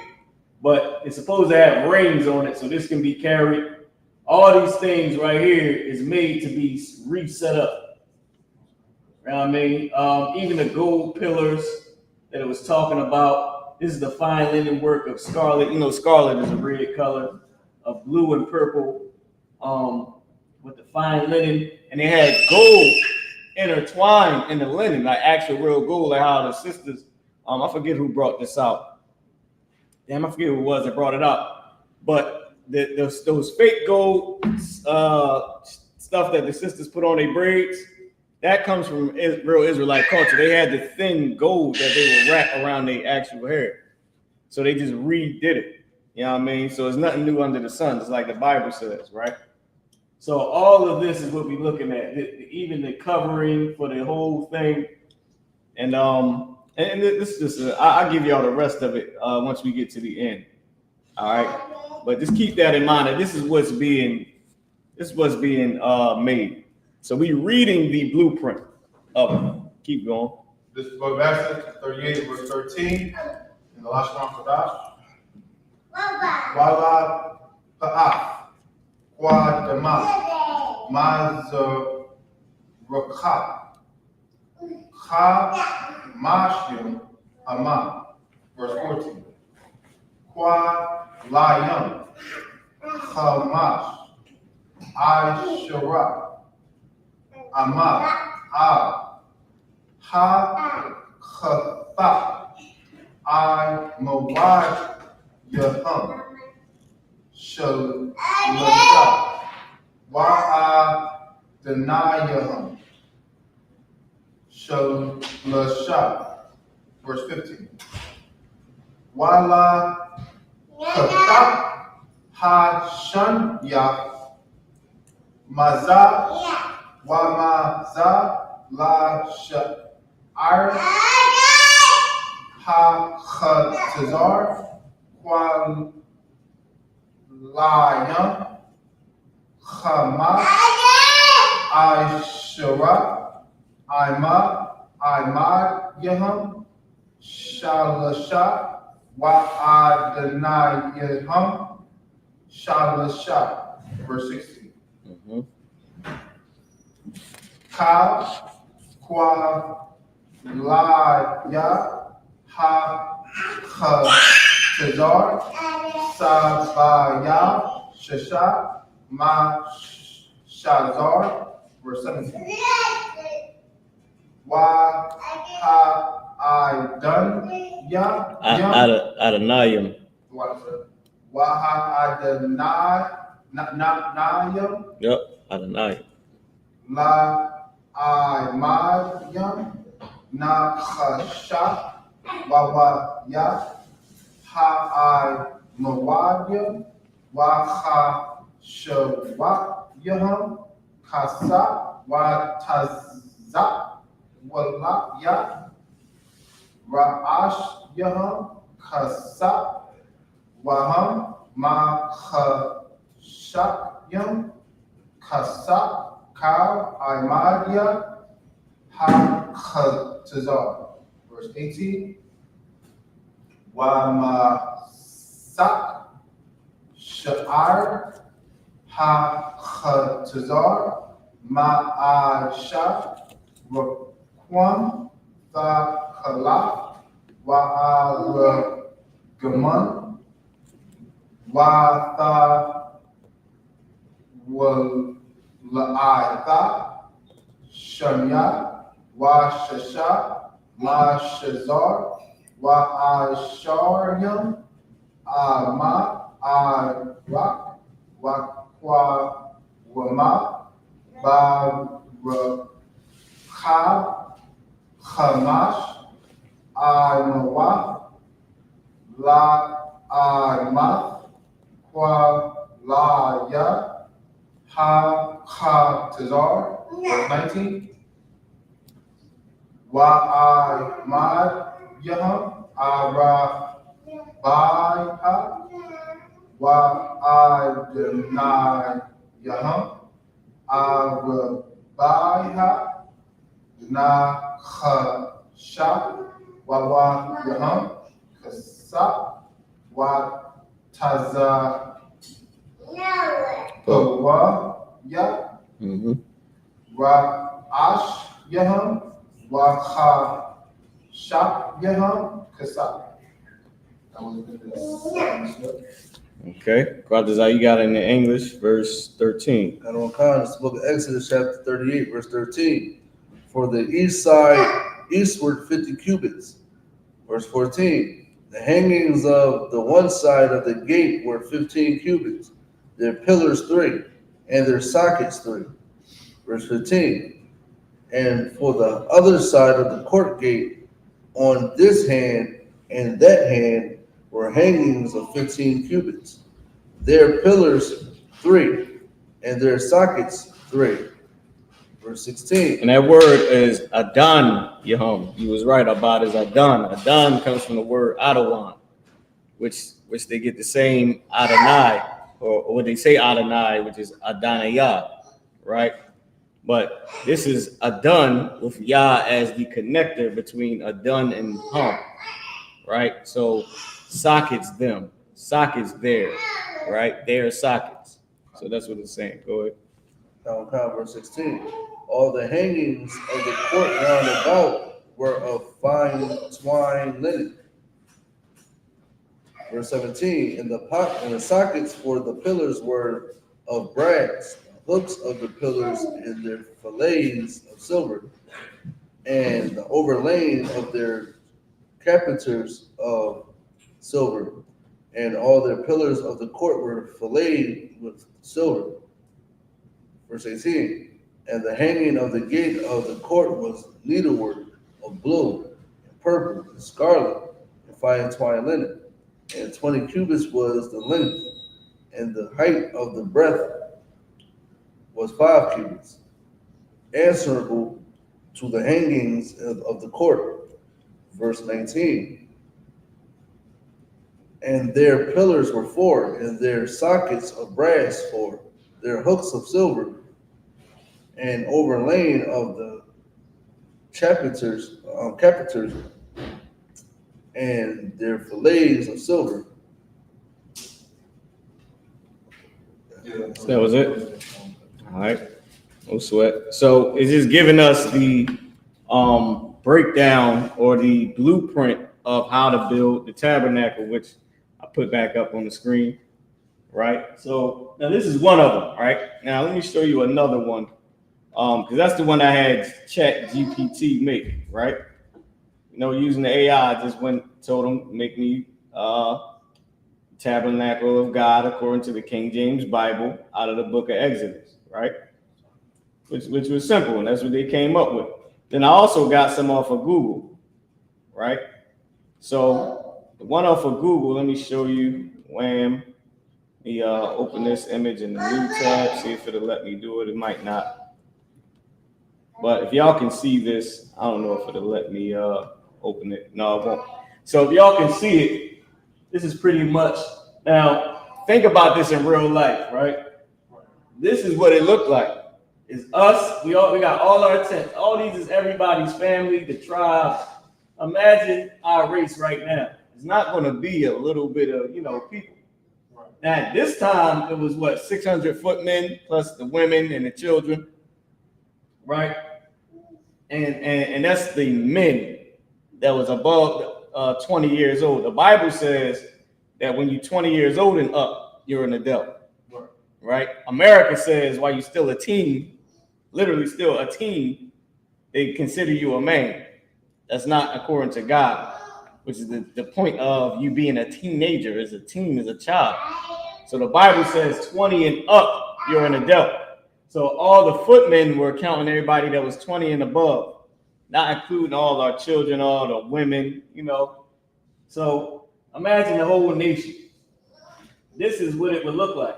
but it's supposed to have rings on it, so this can be carried. All these things right here is made to be reset up. You know what I mean? Even the gold pillars that it was talking about, this is the fine linen work of scarlet. You know, scarlet is a red color, of blue and purple, with the fine linen, and they had gold intertwined in the linen, like actual real gold, like how the sisters, I forget who brought this out. Damn, I forget who it was that brought it out. But those fake gold stuff that the sisters put on their braids, that comes from real Israelite culture. They had the thin gold that they would wrap around their actual hair. So they just redid it. You know what I mean? So it's nothing new under the sun. It's like the Bible says, right? So all of this is what we're looking at. Even the covering for the whole thing. And this is just, I'll give y'all the rest of it once we get to the end. All right? But just keep that in mind that this is what's being This was being made. So we reading the blueprint of it. Keep going. This is the book of Exodus, 38, verse 13. In the last one for Dash. Wala Pa'af, Kwa Dama, Mazuraka, Ka Mashim, Ama, verse 14. Kwa Layam, Hamash, I.S.U.P.K, Ama, Ha-Khatha, I-Mawad, Yaham, Shalasha, Wa-A-Denayaham, Shalasha, verse 15. Wala Khatha, Ha-Shanya, Maza, Wa-Maza, La-Sha'ar, Ha-Khatazar, Layam, Hamas, I.S.U.P.K, Imad Yaham, Shalasha, Wa-Adenayaham, Shalasha, verse 16. Ka, Kwa, Laya, Ha-Khatazar, Sabaya, Shasha, Ma Shazar, verse 17. Adonayim. Nayam. Yep, Adonayim. La Imayam, Nachasha, Wawaya, Ha-I-Mawadyam, Wa-Ha-Shawayaham, Kasa, Wa-Tazak, Walaya, Ra'ash Yaham, Kasa, Waham, Ma-Chashakyam, Kasa, Ka, Imadia, Ha-Khatazar. Verse 18. Wa-Ma-Sak, Sha'ar, Ha-Khatazar, Ma-Asha, Raquam, Tha-Kala, Wa-Al-Gaman, Wa-Tha-Wal-La'itha, Shanya, Wa-Shasha, Ma-Shazar, Wa-Asharyam, Ama, Arak, Wa-Kwa-Wama, Ba-Rakab, Hamash, I-Mawa, La-I-Ma, Kwa-La-Ya, Ha-Khatazar, verse 19. Wa-I-Mad Yaham, Arabaiha, Wa-I-Denayaham, Arabaiha, Nachasha, Wa-Yaham, Kasa, Wa-Taza, Wa-Ya, Ra'ash Yaham, Wa-Chashakyaham, Kasa. Okay. Brothers, you got it in the English, verse 13. And on Khan, it's the book of Exodus, chapter 38, verse 13. For the east side, eastward 50 cubits. Verse 14. The hangings of the one side of the gate were 15 cubits, their pillars 3, and their sockets 3. Verse 15. And for the other side of the court gate, on this hand and that hand, were hangings of 15 cubits, their pillars 3, and their sockets 3. Verse 16. And that word is Adon Yaham. You was right about is Adon. Adon comes from the word Adawan, which they get the same Adonai or what they say Adonai, which is Adonai, right? But this is Adon with Yah as the connector between Adon and Hum, right? So sockets them, sockets there, right? They are sockets. So that's what it's saying. Go ahead. Verse 16. All the hangings of the court round about were of fine twine linen. Verse 17. And the sockets for the pillars were of brass, the hooks of the pillars and their fillets of silver, and the overlaying of their capiters of silver, and all their pillars of the court were filleted with silver. Verse 18. And the hanging of the gate of the court was needlework of blue, and purple, and scarlet, and fine twine linen. And 20 cubits was the length, and the height of the breadth was 5 cubits, answerable to the hangings of the court. Verse 19. And their pillars were 4, and their sockets of brass 4, their hooks of silver, and overlaying of the capiters, and their fillets of silver. That was it. All right, no sweat. So it's just giving us the breakdown or the blueprint of how to build the tabernacle, which I put back up on the screen. Right. So now this is one of them. Right. Now let me show you another one. Because that's the one I had Chat GPT make, right? You know, using the AI, I just told him, make me tabernacle of God according to the King James Bible out of the book of Exodus, right? Which was simple, and that's what they came up with. Then I also got some off of Google, right? So the one off of Google, let me show you. Wham. Let me open this image in the new tab, see if it'll let me do it. It might not. But if y'all can see this, I don't know if it'll let me open it. No, it won't. So if y'all can see it, this is pretty much. Now, think about this in real life, right? This is what it looked like. It's us. We got all our tents. All these is everybody's family, the tribe. Imagine our race right now. It's not going to be a little bit of, people. Now, at this time, it was 600 footmen plus the women and the children, right? And that's the men that was above 20 years old. The Bible says that when you're 20 years old and up, you're an adult, right? America says while you're still a teen, literally still a teen, they consider you a man. That's not according to God, which is the point of you being a teenager. As a teen, as a child. So the Bible says 20 and up, you're an adult. So all the footmen were counting everybody that was 20 and above, not including all our children, all the women, So imagine the whole nation. This is what it would look like.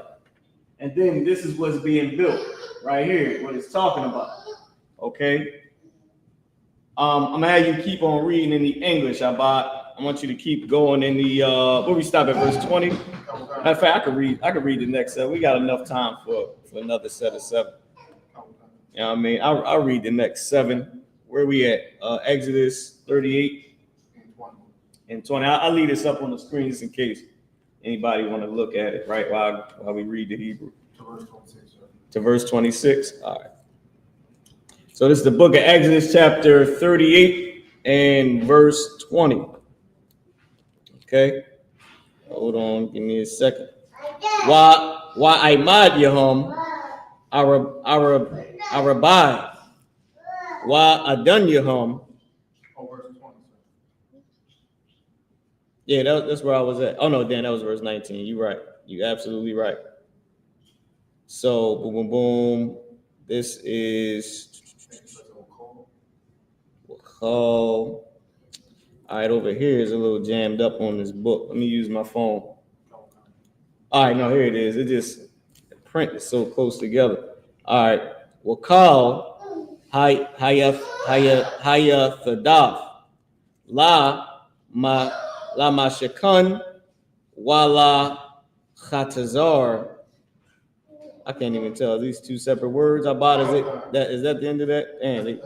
And then this is what's being built right here, what it's talking about. Okay? I'm going to have you keep on reading in the English, Abad. I want you to keep going in the, where we stop at verse 20. Matter of fact, I could read the next set. We got enough time for another set of 7. You know what I mean? I'll read the next 7. Where we at? Exodus 38 and 20. I'll leave this up on the screen just in case anybody want to look at it, right? While we read the Hebrew. To verse 26. All right. So this is the book of Exodus, chapter 38 and verse 20. Okay. Hold on. Give me a second. Wa Imad Yahum Arabai. Wa Adon Yahum. Yeah, that's where I was at. Oh no, Dan, that was verse 19. You're right. You're absolutely right. So boom, boom, boom. This is all right. Over here is a little jammed up on this book. Let me use my phone. All right, no, here it is. The print is so close together. All right. Wakal Hayafadav La Mashakun Wala Khatazar I can't even tell. These two separate words. Abad, is that the end of that? And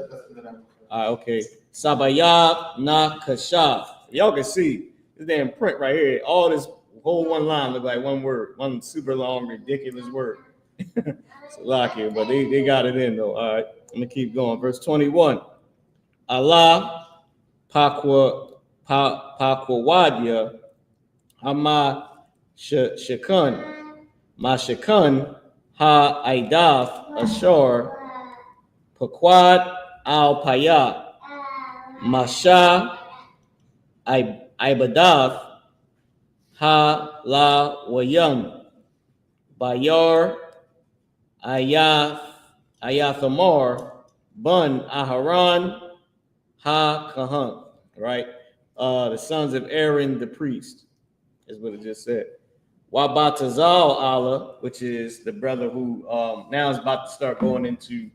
all right, okay. Sabayab na kashaf. Y'all can see this damn print right here. All this whole one line look like one word, one super long, ridiculous word. It's a lot here, but they got it in though. All right, I'm gonna keep going. Verse 21. Allah pakwawadya hama shakun ma shakun ha aidaf ashor pakwad al payat Masha Ibadath Ha La Wayam Bayor Ayathamor Bun Aharon Ha Kahan. Right? The sons of Aaron the priest is what it just said. Wabatazal Allah, which is the brother who now is about to start going into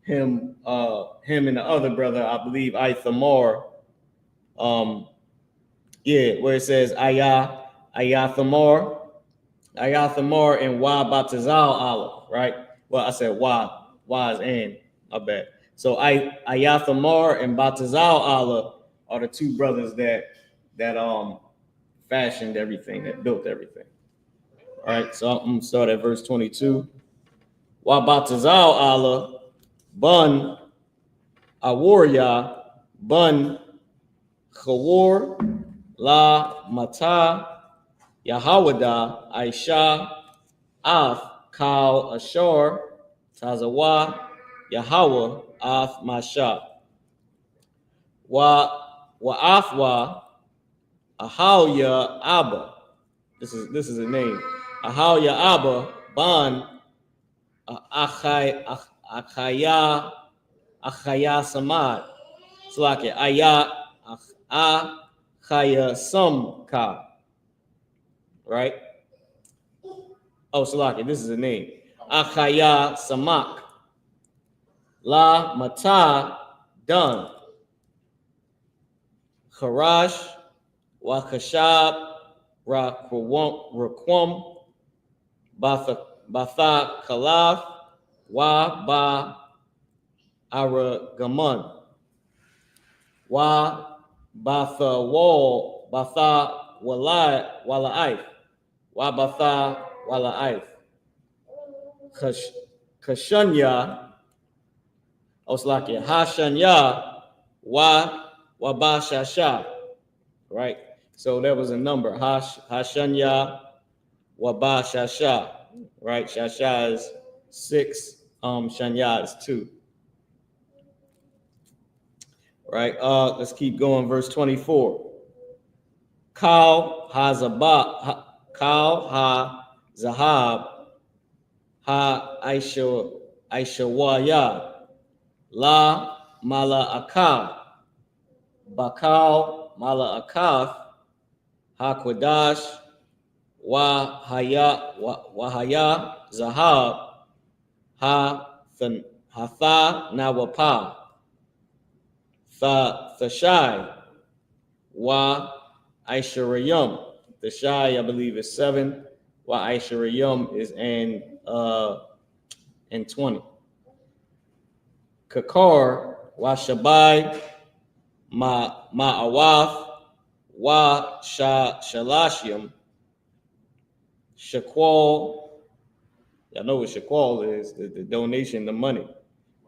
him and the other brother, I believe, Ithamar. Where it says Ayathamar and Wabatazal Allah, right? Well, I said Y is and, my bad. So Ayathamar and Batazal Allah are the two brothers that fashioned everything, that built everything. All right, so I'm gonna start at verse 22. Wabatazal Allah Bun Awarya Bun Chawar La Mata Yahawada Aisha Af Kal Ashor Tazawa Yahawah Af Masha Wa Afwa Ahawya Abba. This is a name. Ahawya Abba Ban Achaya Samad. Slake Ayah Achaya Samka. Right? Oh, Salaki, this is a name. Achaya Samak. La Mata Dun. Kharash Wakashab Rakwam Batha Kalaf Wa Ba Aragaman Wa Batha Wal Batha Wala'if Wa Batha Wala'if Kashanya Oslakia Hashanya Wa Wabashasha. Right? So there was a number. Hashanya Wabashasha. Right? Shasha is 6. Shanya is 2. Right? Let's keep going. Verse 24. Kal ha zahab ha aishawaya la mala akaf bakal mala akaf ha kwadash wa haya zahab ha hatha nawapa Thashai wa Aisharayum. Thashai, I believe, is 7. Wa Aisharayum is in 20. Kakar wa Shabai Ma'awaf wa Shalashim. Shakwal. Y'all know what Shakwal is, the donation, the money.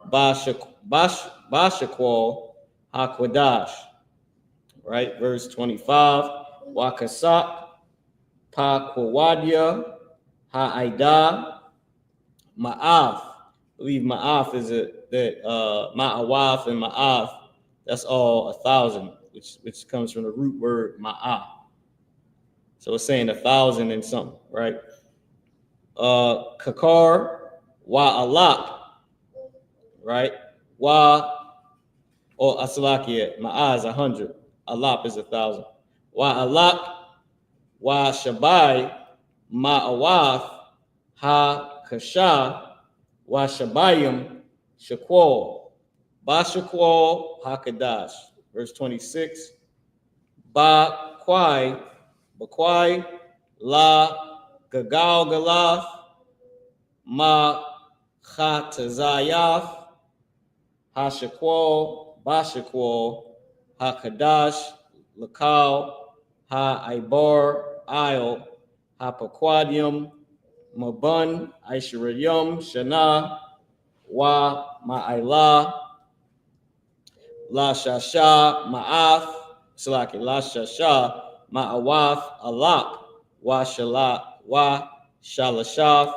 Ba Shakwal Hakwadash, right? Verse 25. Wakasak Pakwawadya Ha'ida Ma'af. I believe Ma'af is Ma'awaf and Ma'af. That's all 1,000, which comes from the root word Ma'af. So it's saying 1,000 and something, right? Kakar Wa Alak, right? Wa or Asalakia, Ma'ah is 100. Alap is 1,000. Wa Alak, Wa Shabai, Ma'awaf, Ha Kasha, Wa Shabayim, Shakwal, Ba Shakwal, Ha Kadash. Verse 26. Ba Kwai, Bakwai, La Gagal Galaf, Ma'chatzayath, Hashaqual, Bashaqual, Hakadash, Lakal, Ha-Ibar, Isle, Ha-Paquadium, Mabun, Aisharium, Shana, Wa, Ma'ila, La Shasha, Ma'ath, Salaki, La Shasha, Ma'awath, Alap, Wa Shalat, Wa Shalashaf,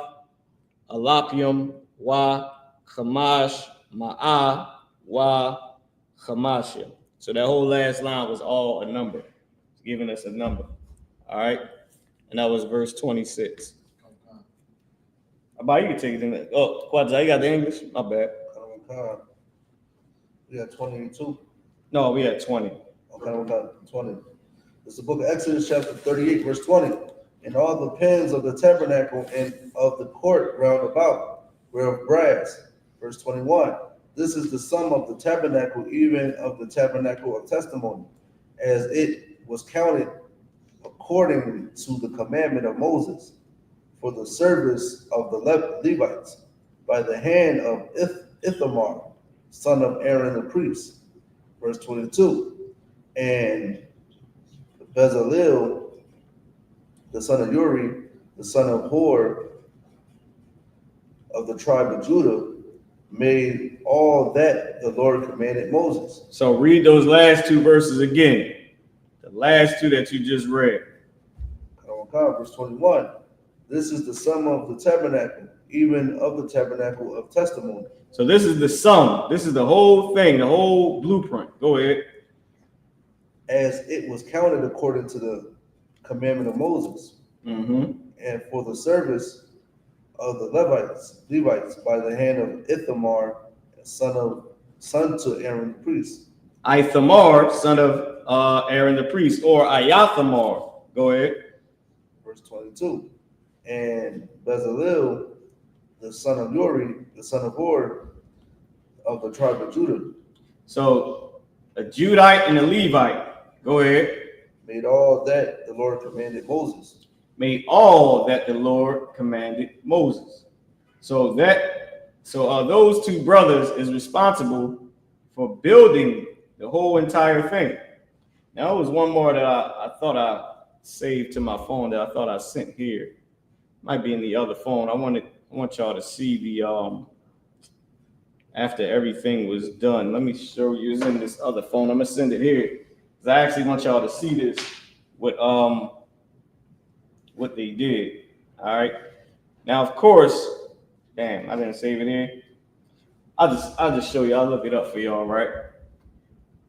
Alapium, Wa Chamash, Ma'ah, Wa Chamashim. So that whole last line was all a number, giving us a number. All right. And that was verse 26. About you can take it in there. Oh, Quadza, you got the English? My bad. We got 22. No, we had 20. Okay, we got 20. It's the book of Exodus, chapter 38, verse 20. And all the pins of the tabernacle and of the court round about were of brass. Verse 21. This is the sum of the tabernacle, even of the tabernacle of testimony, as it was counted according to the commandment of Moses, for the service of the Levites, by the hand of Ithamar, son of Aaron the priest. Verse 22. And Bezalel, the son of Uri, the son of Hor, of the tribe of Judah, made all that the Lord commanded Moses. So read those last two verses again. The last two that you just read. Verse 21. This is the sum of the tabernacle, even of the tabernacle of testimony. So this is the sum. This is the whole thing, the whole blueprint. Go ahead. As it was counted according to the commandment of Moses. Mm-hmm. And for the service of the Levites by the hand of Ithamar, son to Aaron the priest. Ithamar, son of Aaron the priest, or Ayathamar. Go ahead. Verse 22. And Bezalel, the son of Uri, the son of Hor, of the tribe of Judah. So a Judite and a Levite. Go ahead. Made all that the Lord commanded Moses. Made all that the Lord commanded Moses. So those two brothers is responsible for building the whole entire thing. Now, there was one more that I thought I saved to my phone that I thought I sent here. Might be in the other phone. I want y'all to see the after everything was done. Let me show you. It's in this other phone. I'm gonna send it here because I actually want y'all to see this. What they did. All right. Now, of course, damn, I didn't save it here. I'll just show you. I'll look it up for y'all, right? Let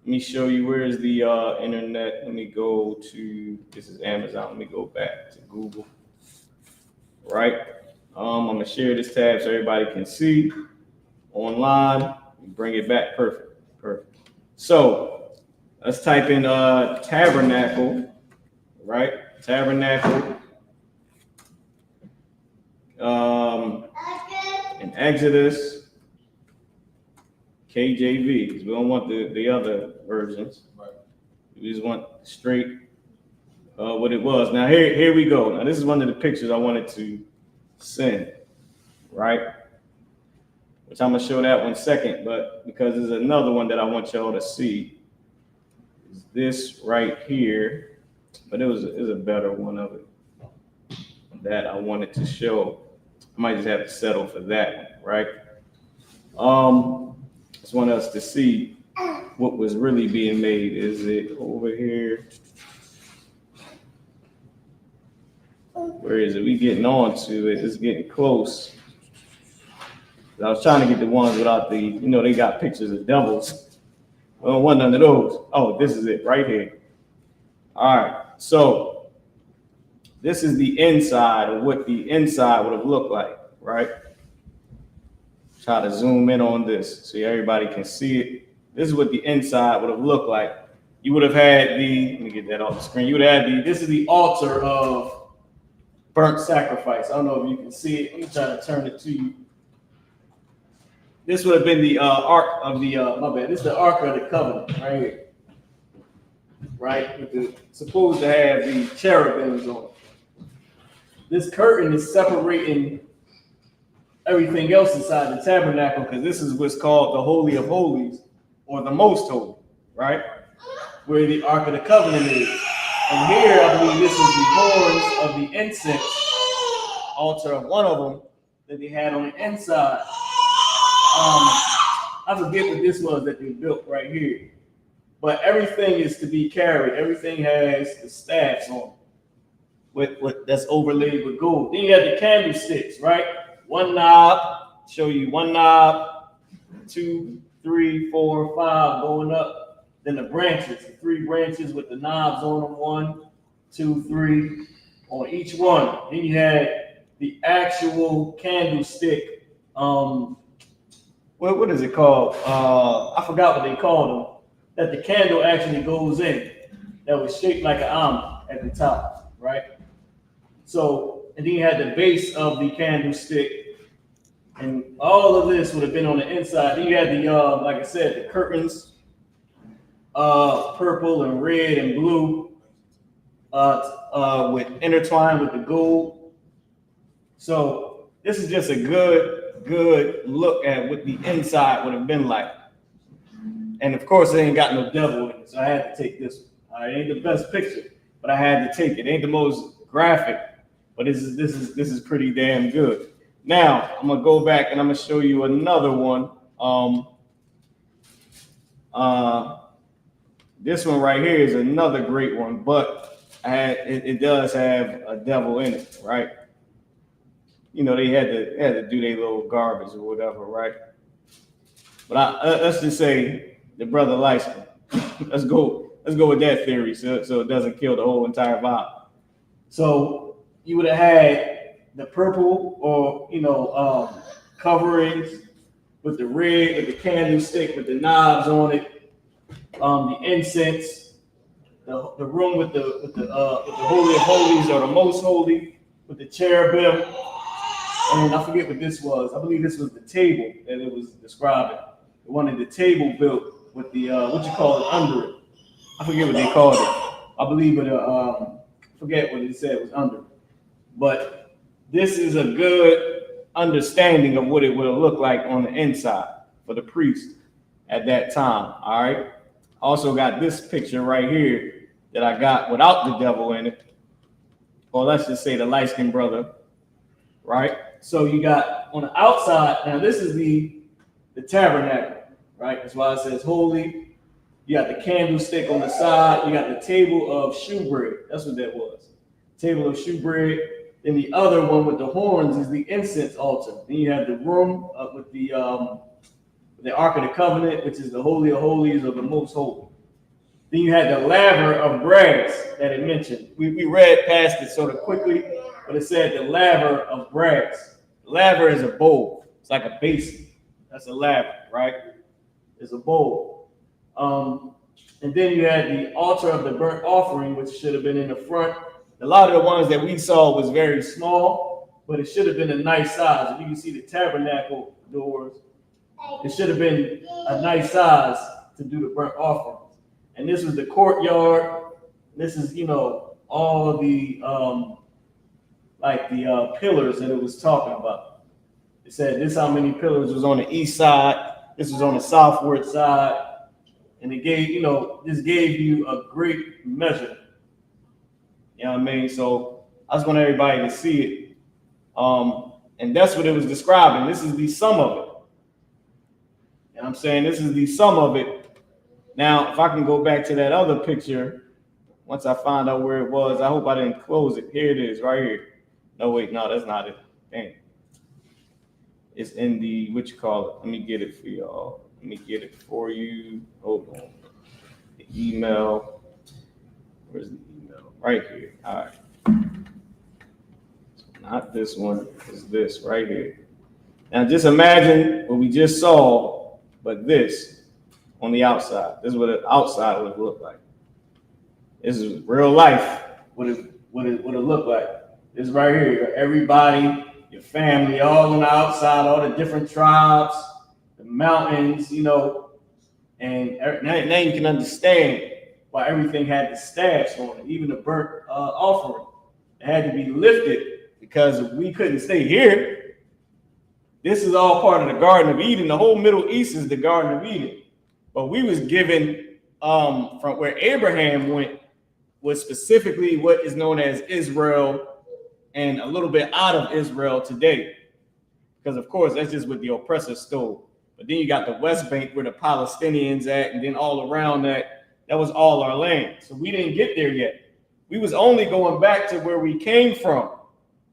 me show you where is the internet. Let me go to, this is Amazon. Let me go back to Google. Right. I'm gonna share this tab so everybody can see online. Bring it back. Perfect. So let's type in tabernacle, right? Tabernacle. In Exodus, KJV, because we don't want the other versions. Right. We just want straight what it was. Now here we go. Now this is one of the pictures I wanted to send, right? Which I'm gonna show that one second, but because there's another one that I want y'all to see. Is this right here, but it was a better one of it that I wanted to show. I might just have to settle for that, right? Just want us to see what was really being made. Is it over here? Where is it? We getting on to it. It's getting close. I was trying to get the ones without the, they got pictures of devils. I don't want none of those. Oh, this is it right here. All right. So this is the inside of what the inside would have looked like, right? Try to zoom in on this so everybody can see it. This is what the inside would have looked like. You would have had let me get that off the screen. You would have had this is the altar of burnt sacrifice. I don't know if you can see it. Let me try to turn it to you. This would have been the ark of the, my bad. This is the ark of the covenant right here. Right? Supposed to have the cherubims on it. This curtain is separating everything else inside the tabernacle, because this is what's called the Holy of Holies, or the Most Holy, right? Where the Ark of the Covenant is. And here, I believe this is the horns of the incense altar of one of them that they had on the inside. I forget what this was that they built right here. But everything is to be carried. Everything has the staffs on it, with that's overlaid with gold. Then you have the candlesticks, right? One knob, show you one knob, 2, 3, 4, 5 going up. Then the branches, the 3 branches with the knobs on them, 1, 2, 3 on each one. Then you had the actual candlestick. What is it called? I forgot what they called them. That the candle actually goes in. That was shaped like an almond at the top, right? So, and then you had the base of the candlestick, and all of this would have been on the inside. Then you had the, like I said, the curtains, purple and red and blue, with intertwined with the gold. So this is just a good look at what the inside would have been like. And of course, it ain't got no devil in it, so I had to take this one. It ain't the best picture, but I had to take it. It ain't the most graphic, but this is pretty damn good. Now I'm gonna go back and I'm gonna show you another one. This one right here is another great one, but it does have a devil in it, right? You know, they had to do their little garbage or whatever, right? But let's just say the brother likes it. Let's go with that theory, so it doesn't kill the whole entire vibe. So you would have had the purple, or coverings with the red, with the candlestick, with the knobs on it, the incense, the room with the Holy of Holies, or the Most Holy, with the cherubim, and I forget what this was. I believe this was the table that it was describing. They wanted the table built with the what you call it under it. I forget what they called it. I believe it. Forget what it said was under. But this is a good understanding of what it would look like on the inside for the priest at that time. All right. Also got this picture right here that I got without the devil in it, or let's just say the light-skinned brother. Right. So you got on the outside. Now this is the tabernacle. Right, that's why it says holy. You got the candlestick on the side. You got the table of shewbread. That's what that was. Table of shewbread. Then the other one with the horns is the incense altar. Then you have the room with the Ark of the Covenant, which is the Holy of Holies, or the Most Holy. Then you had the laver of brass that it mentioned. We read past it sort of quickly, but it said the laver of brass. The laver is a bowl. It's like a basin. That's a laver, right? Is a bowl. And then you had the altar of the burnt offering, which should have been in the front. A lot of the ones that we saw was very small, but it should have been a nice size. If you can see the tabernacle doors, it should have been a nice size to do the burnt offering. And this was the courtyard. This is, all the pillars that it was talking about. It said this how many pillars was on the east side. This was on the southward side, and it gave, this gave you a great measure. You know what I mean? So I just want everybody to see it. And that's what it was describing. This is the sum of it. You know what I'm saying? This is the sum of it. Now, if I can go back to that other picture, once I find out where it was, I hope I didn't close it. Here it is, right here. No, wait, no, that's not it. Dang. It's in the, what you call it? Let me get it for y'all. Let me get it for you. Hold on. The email. Where's the email? Right here. All right. So not this one. It's this right here. Now just imagine what we just saw, but this on the outside. This is what the outside would look like. This is real life. What it look like. This right here. You got everybody, your family, all on the outside, all the different tribes, the mountains, and now you can understand why everything had the staffs on it, even the burnt offering. It had to be lifted because we couldn't stay here. This is all part of the Garden of Eden. The whole Middle East is the Garden of Eden. But we was given from where Abraham went was specifically what is known as Israel and a little bit out of Israel today. Because, of course, that's just what the oppressors stole. But then you got the West Bank where the Palestinians at, and then all around that was all our land. So we didn't get there yet. We was only going back to where we came from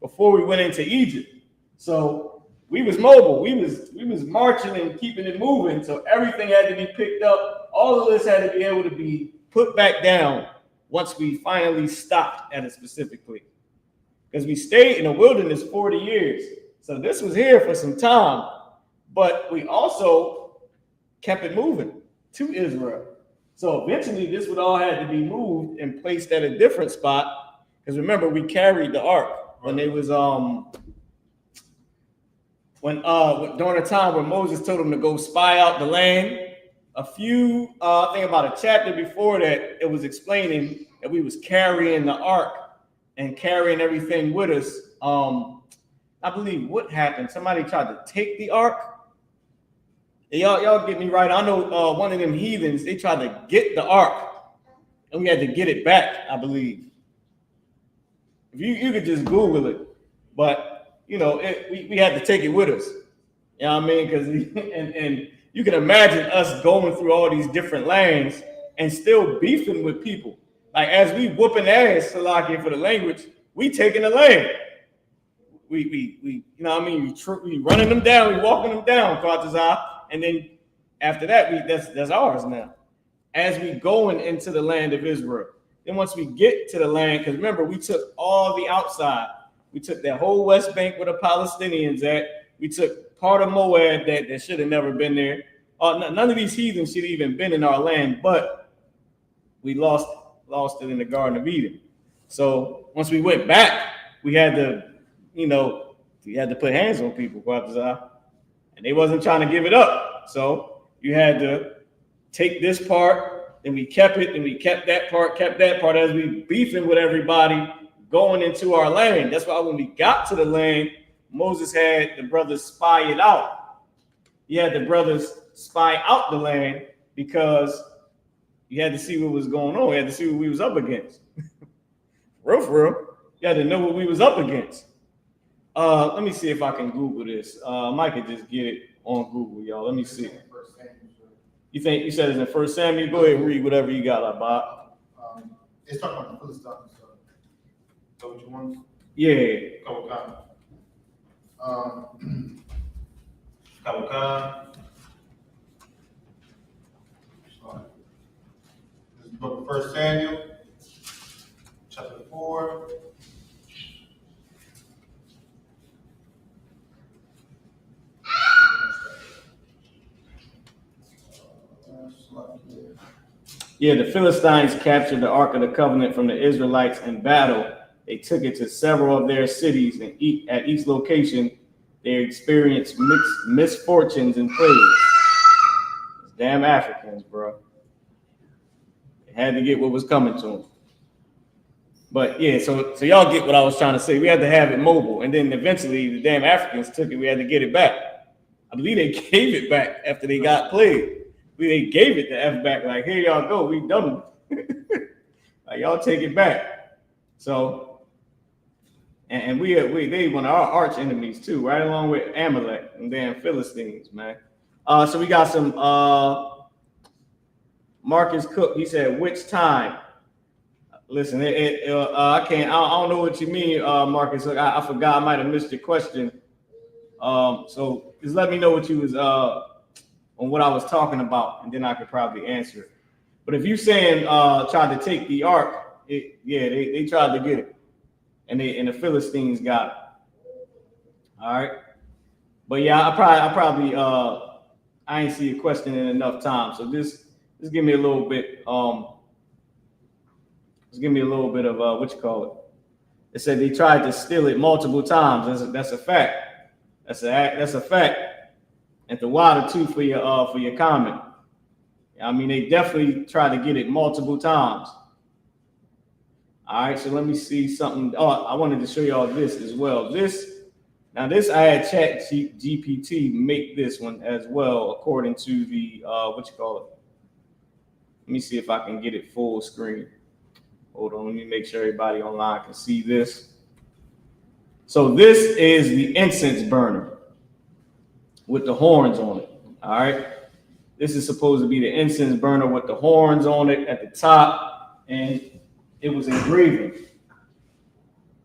before we went into Egypt. So we was mobile. We was marching and keeping it moving. So everything had to be picked up. All of this had to be able to be put back down once we finally stopped at a specific place. Because we stayed in the wilderness 40 years. So this was here for some time. But we also kept it moving to Israel. So eventually this would all have to be moved and placed at a different spot. Because remember, we carried the ark when they was during the time when Moses told them to go spy out the land. I think about a chapter before that, it was explaining that we was carrying the ark and carrying everything with us. I believe what happened, somebody tried to take the ark. Y'all get me right. I know one of them heathens, they tried to get the ark and we had to get it back, I believe. If you could just Google it, but you know, we had to take it with us. You know what I mean? Because and you can imagine us going through all these different lands and still beefing with people. Like as we whooping ass, Salaki, for the language, we taking the land. We you know what I mean? We running them down, we walking them down, Qartazah. And then after that, that's ours now. As we going into the land of Israel. Then once we get to the land, because remember, we took all the outside. We took that whole West Bank where the Palestinians at. We took part of Moab that should have never been there. None of these heathens should have even been in our land, but we lost it in the Garden of Eden. So once we went back, we had to, put hands on people, and they wasn't trying to give it up. So you had to take this part, then we kept it, and we kept that part as we beefing with everybody going into our land. That's why when we got to the land, Moses had the brothers spy it out. He had the brothers spy out the land because you had to see what was going on. You had to see what we was up against. For real. You had to know what we was up against. Let me see if I can Google this. Mike could just get it on Google, y'all. Let me see. You said it's in 1 Samuel? Go ahead and read whatever you got, Bob. It's talking about the Philistines. So what you want? Yeah. Kawakan. This is the book of 1 Samuel, chapter 4. Yeah, the Philistines captured the Ark of the Covenant from the Israelites in battle. They took it to several of their cities, and at each location, they experienced misfortunes and plagues. Damn Africans, bro. They had to get what was coming to them. But yeah, so y'all get what I was trying to say. We had to have it mobile, and then eventually the damn Africans took it. We had to get it back. I believe they gave it back after they got plagued. They gave it to F back, like, here y'all go, we done it. Like, y'all take it back. So, and they one of our arch enemies too, right along with Amalek and damn Philistines, man. So we got some Marcus Cook. He said, which time? Listen, I don't know what you mean, Marcus. I forgot, I might have missed your question. So just let me know what you was on what I was talking about, and then I could probably answer it. But if you saying tried to take the ark, they tried to get it, and the Philistines got it. All right, but yeah, I probably I ain't see a question in enough time, so just give me a little bit. Just give me a little bit of what you call it. It said they tried to steal it multiple times. That's a fact. That's a fact. And the water too for your comment. I mean, they definitely tried to get it multiple times. All right, so let me see something. Oh, I wanted to show y'all this as well. This Now this I had GPT make this one as well, according to the what you call it. Let me see if I can get it full screen. Hold on, let me make sure everybody online can see this. So this is the incense burner with the horns on it. All right. This is supposed to be the incense burner with the horns on it at the top, and it was engraving.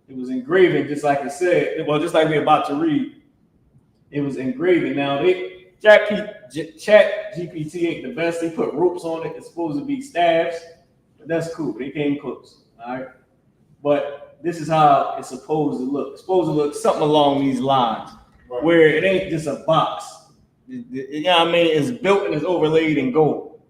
It was engraving, just like it said. Well, just like we're about to read, it was engraving. Now, Chat GPT ain't the best. They put ropes on it. It's supposed to be staffs, but that's cool. They came close. All right. But this is how it's supposed to look. It's supposed to look something along these lines, right, where it ain't just a box. You know what I mean? It's built and it's overlaid in gold.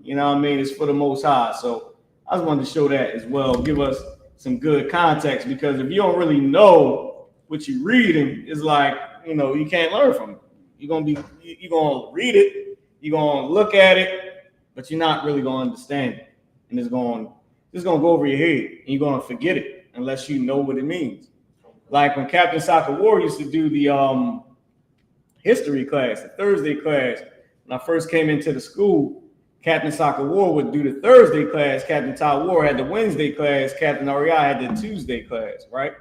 You know what I mean? It's for the Most High. So I just wanted to show that as well. Give us some good context, because if you don't really know what you're reading, it's like, you know, you can't learn from it. You're gonna read it, you're gonna look at it, but you're not really gonna understand it, and it's gonna go over your head, and you're gonna forget it unless you know what it means. Like when Captain Soccer War used to do the history class, the Thursday class. When I first came into the school, Captain Soccer War would do the Thursday class. Captain Ty War had the Wednesday class. Captain REI had the Tuesday class, right?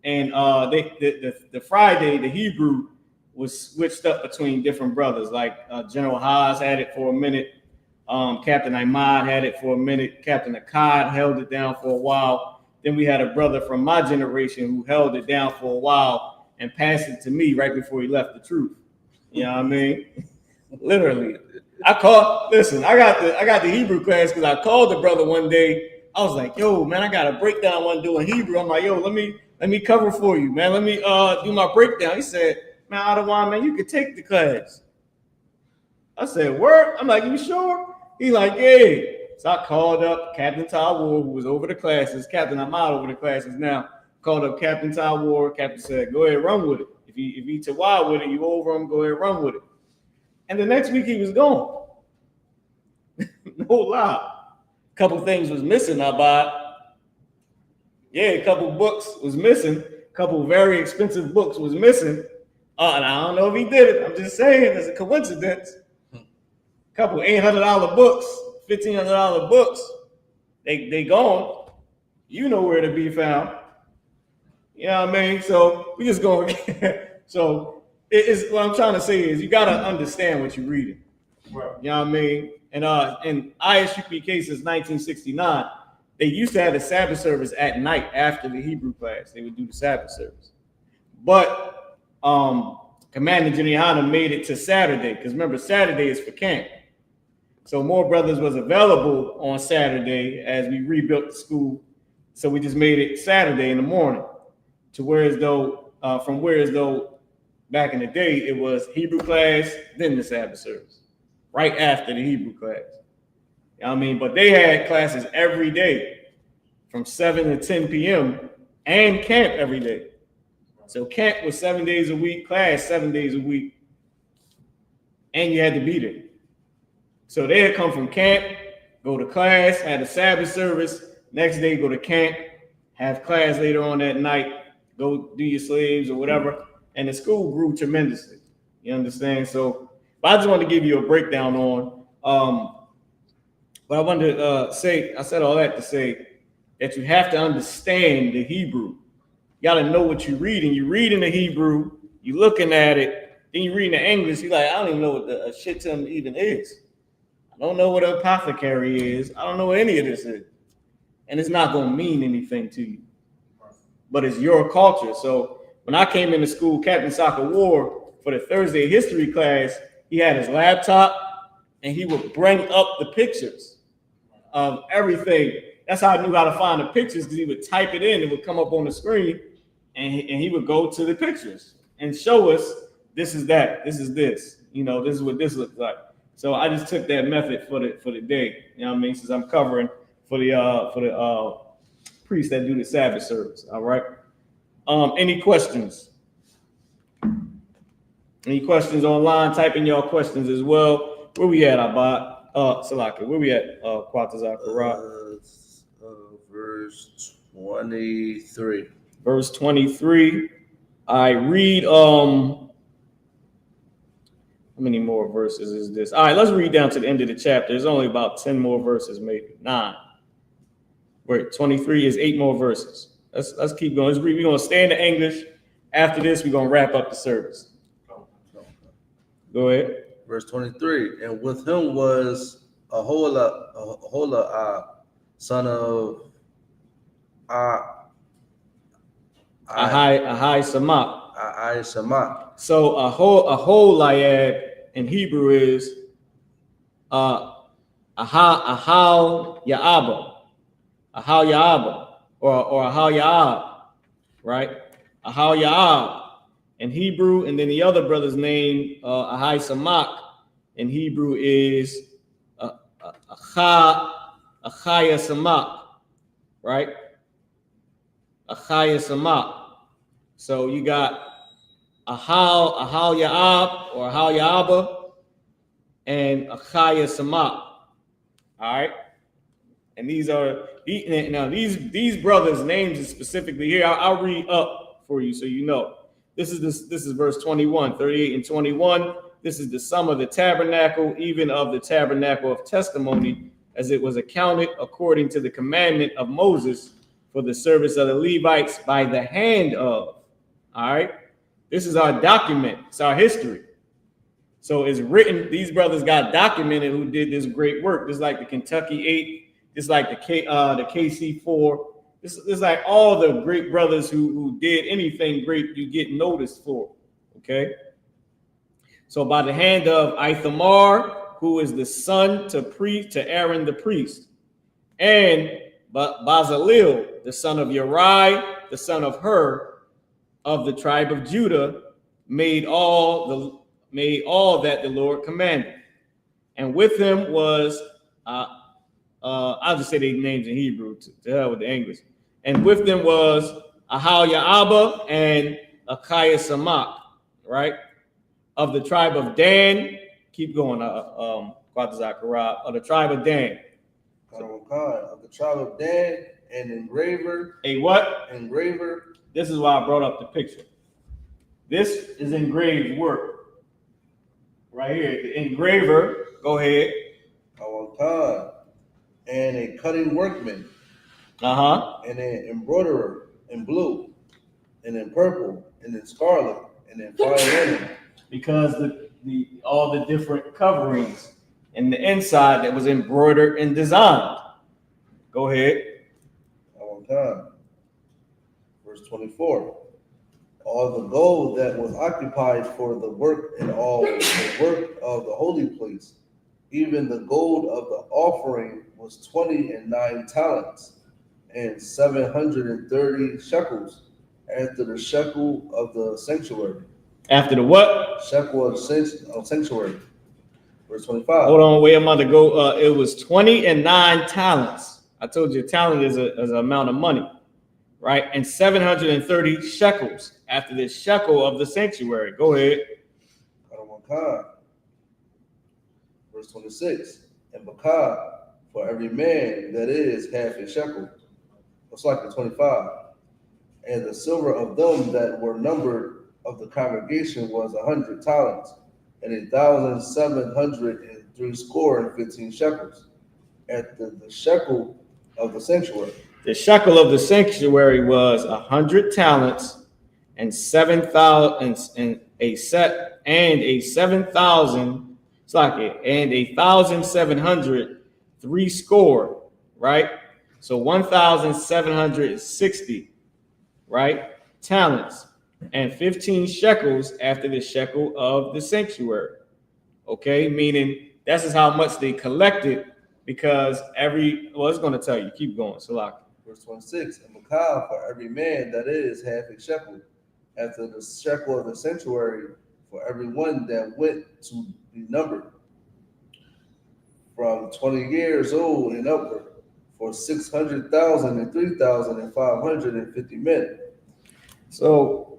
And the Friday, the Hebrew was switched up between different brothers. Like General Haas had it for a minute. Captain Ahmad had it for a minute. Captain Akkad held it down for a while. Then we had a brother from my generation who held it down for a while and passed it to me right before he left the truth. You know what I mean? Literally. I got the Hebrew class because I called the brother one day. I was like, yo, man, I got a breakdown one doing Hebrew. I'm like, yo, let me cover for you, man. Let me do my breakdown. He said, man, Adawan, man, you could take the class. I said, word? I'm like, you sure? He like, yeah. So I called up Captain Ty War, who was over the classes. Captain Ahmad over the classes now. Called up Captain Ty War. Captain said, go ahead, run with it. If you to wild with it, you over him, go ahead, run with it. And the next week he was gone. No lie. A couple things was missing, Abad. Yeah, a couple books was missing. A couple very expensive books was missing. And I don't know if he did it. I'm just saying, it's a coincidence. A couple $800 books, $1,500 books. They gone. You know where to be found. You know what I mean? So we just going. So it's what I'm trying to say is you got to understand what you're reading. Right. You know what I mean? And in I.S.U.P.K since 1969, they used to have the Sabbath service at night after the Hebrew class. They would do the Sabbath service. But Commander General YAHANNA made it to Saturday, because remember, Saturday is for camp. So more brothers was available on Saturday as we rebuilt the school. So we just made it Saturday in the morning, to whereas though back in the day it was Hebrew class, then the Sabbath service, right after the Hebrew class. You know what I mean? But they had classes every day from 7 to 10 p.m. and camp every day. So camp was 7 days a week, class 7 days a week, and you had to be there. So they had come from camp, go to class, had a Sabbath service, next day go to camp, have class later on that night, go do your slaves or whatever, and the school grew tremendously. You understand? So, but I just wanted to give you a breakdown on. But I wanted to say, I said all that to say that you have to understand the Hebrew. You got to know what you're reading. You're reading the Hebrew, you're looking at it, then you're reading the English. You're like, I don't even know what the shit ton even is. I don't know what an apothecary is. I don't know what any of this is. And it's not going to mean anything to you. But it's your culture. So when I came into school, Captain Soccer War, for the Thursday history class, he had his laptop and he would bring up the pictures of everything. That's how I knew how to find the pictures, because he would type it in, it would come up on the screen, and he would go to the pictures and show us, this is that, this is this, you know, this is what this looks like. So I just took that method for the day, you know what I mean, since I'm covering for the priests that do the Sabbath service. All right. Any questions? Any questions online? Type in your questions as well. Where we at, Abad? Salaka, where we at? Quatazakarat. Verse 23. Verse 23. I read how many more verses is this? All right, let's read down to the end of the chapter. There's only about 10 more verses, maybe 9. Wait, 23 is 8 more verses. Let's keep going. Let's read. We're gonna stay in the English. After this, we're gonna wrap up the service. Go ahead. Verse 23. And with him was Ahola, son of I.S.U.P.K. I.S.U.P.K. So Aholiab in Hebrew is Ahal Ya'aba, or Ahal Ya'ab, right? Ahal Ya'ab in Hebrew, and then the other brother's name, I.S.U.P.K, in Hebrew is Achai-S-Samak, right? Achai-S-Samak. So you got Ahal Ya'ab or Ahal Ya'aba and Achai-S-Samak. All right. And these brothers' names is specifically here. I'll read up for you so you know. This is verse 21, 38 and 21. This is the sum of the tabernacle, even of the tabernacle of testimony, as it was accounted according to the commandment of Moses for the service of the Levites by the hand of. All right. This is our document. It's our history. So it's written. These brothers got documented who did this great work. Just like the Kentucky 8, just like the KC4. This is like all the great brothers who did anything great, you get noticed for. Okay. So by the hand of Ithamar, who is the son to Aaron the priest, and Bazalel, the son of Uri, the son of Hur, of the tribe of Judah, made all that the Lord commanded. And with him was I'll just say their names in Hebrew to hell with the English. And with them was Ahal Ya'aba and Achai-S-Samak, right? Of the tribe of Dan. Keep going, of the tribe of Dan. Of the tribe of Dan, an engraver. A what? Engraver. This is why I brought up the picture. This is engraved work. Right here. The engraver. Go ahead. And a cutting workman. And an embroiderer in blue, and in purple, and in scarlet, and in fine linen. Because all the different coverings in the inside that was embroidered and designed. Go ahead. Verse 24. All the gold that was occupied for the work and all the work of the holy place, even the gold of the offering, was 29 talents and 730 shekels, after the shekel of the sanctuary. After the what? Shekel of sanctuary. Verse 25. Hold on, wait, I'm about to go. It was 29 talents. I told you a talent is an amount of money, right? And 730 shekels after the shekel of the sanctuary. Go ahead. Verse 26. And Bakah, for every man that is half a shekel. It's like the 25. And the silver of them that were numbered of the congregation was 100 talents, and 1,715 shekels, at the shekel of the sanctuary. The shekel of the sanctuary was 100 talents and 7,000 and a 7,000. It's like it and 1,700 threescore, right? So 1,760, right? Talents and 15 shekels after the shekel of the sanctuary. Okay, meaning that's just how much they collected, because it's going to tell you. Keep going, Salaki. Verse 26, and Bakah, for every man that is half a shekel, after the shekel of the sanctuary, for every one that went to be numbered, from 20 years old and upward, for 600,000 and 3,550 men. So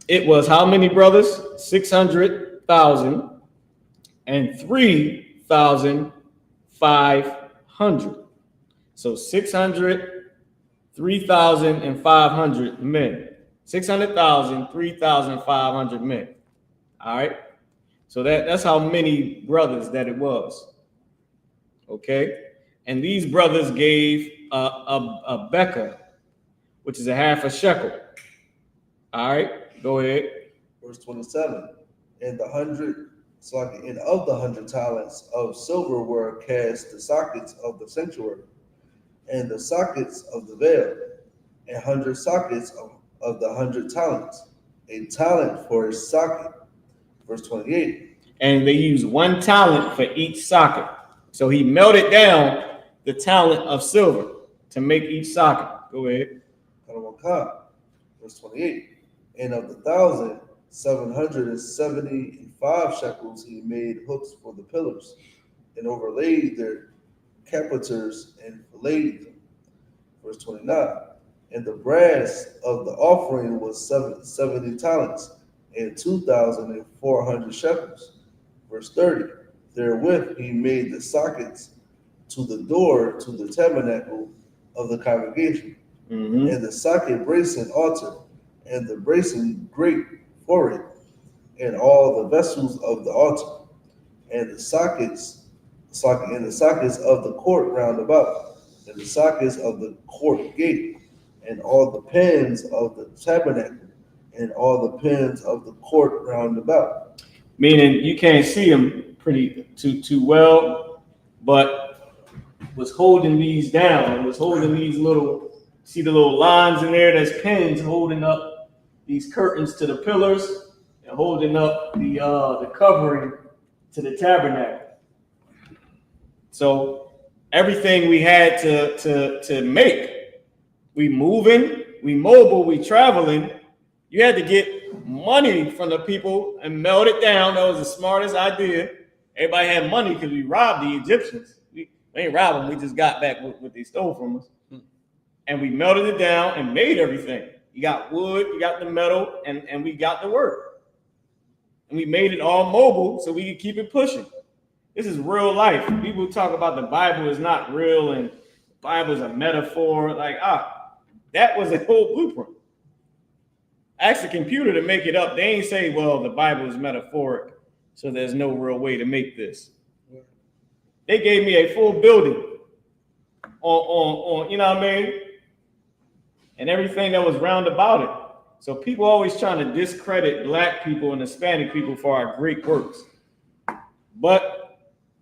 it was how many brothers? 600,000 and 3,500. So 600, 3,500 men. 600,000, 3,500 men. All right. So that's how many brothers that it was. Okay. And these brothers gave a Becca, which is a half a shekel. All right. Go ahead. Verse 27. And of the 100 talents of silver were cast the sockets of the sanctuary, and the sockets of the veil, and 100 sockets of the 100 talents, a talent for a socket. Verse 28. And they used 1 talent for each socket. So he melted down the talent of silver to make each socket. Go ahead. Verse 28. And of the 1,775 shekels he made hooks for the pillars, and overlaid their capiters and filleted them. Verse 29. And the brass of the offering was 70 talents, and 2,400 shekels. Verse 30. Therewith he made the sockets to the door to the tabernacle of the congregation, and the socket bracing altar, and the bracing grate for it, and all the vessels of the altar, and the sockets of the court round about, and the sockets of the court gate, and all the pins of the tabernacle, and all the pins of the court round about. Meaning you can't see them too well, but was holding these down, was holding these little, see the little lines in there, that's pins holding up these curtains to the pillars and holding up the covering to the tabernacle. So everything we had to make, we moving, we mobile, we traveling, you had to get money from the people and melt it down. That was the smartest idea. Everybody had money because we robbed the Egyptians. We ain't robbed them. We just got back what they stole from us. And we melted it down and made everything. You got wood, you got the metal, and we got the work. And we made it all mobile so we could keep it pushing. This is real life. People talk about the Bible is not real and the Bible is a metaphor. Like, that was a whole blueprint. Ask the computer to make it up. They ain't say, well, the Bible is metaphoric, so there's no real way to make this. They gave me a full building on you know what I mean? And everything that was round about it. So people always trying to discredit Black people and Hispanic people for our great works. But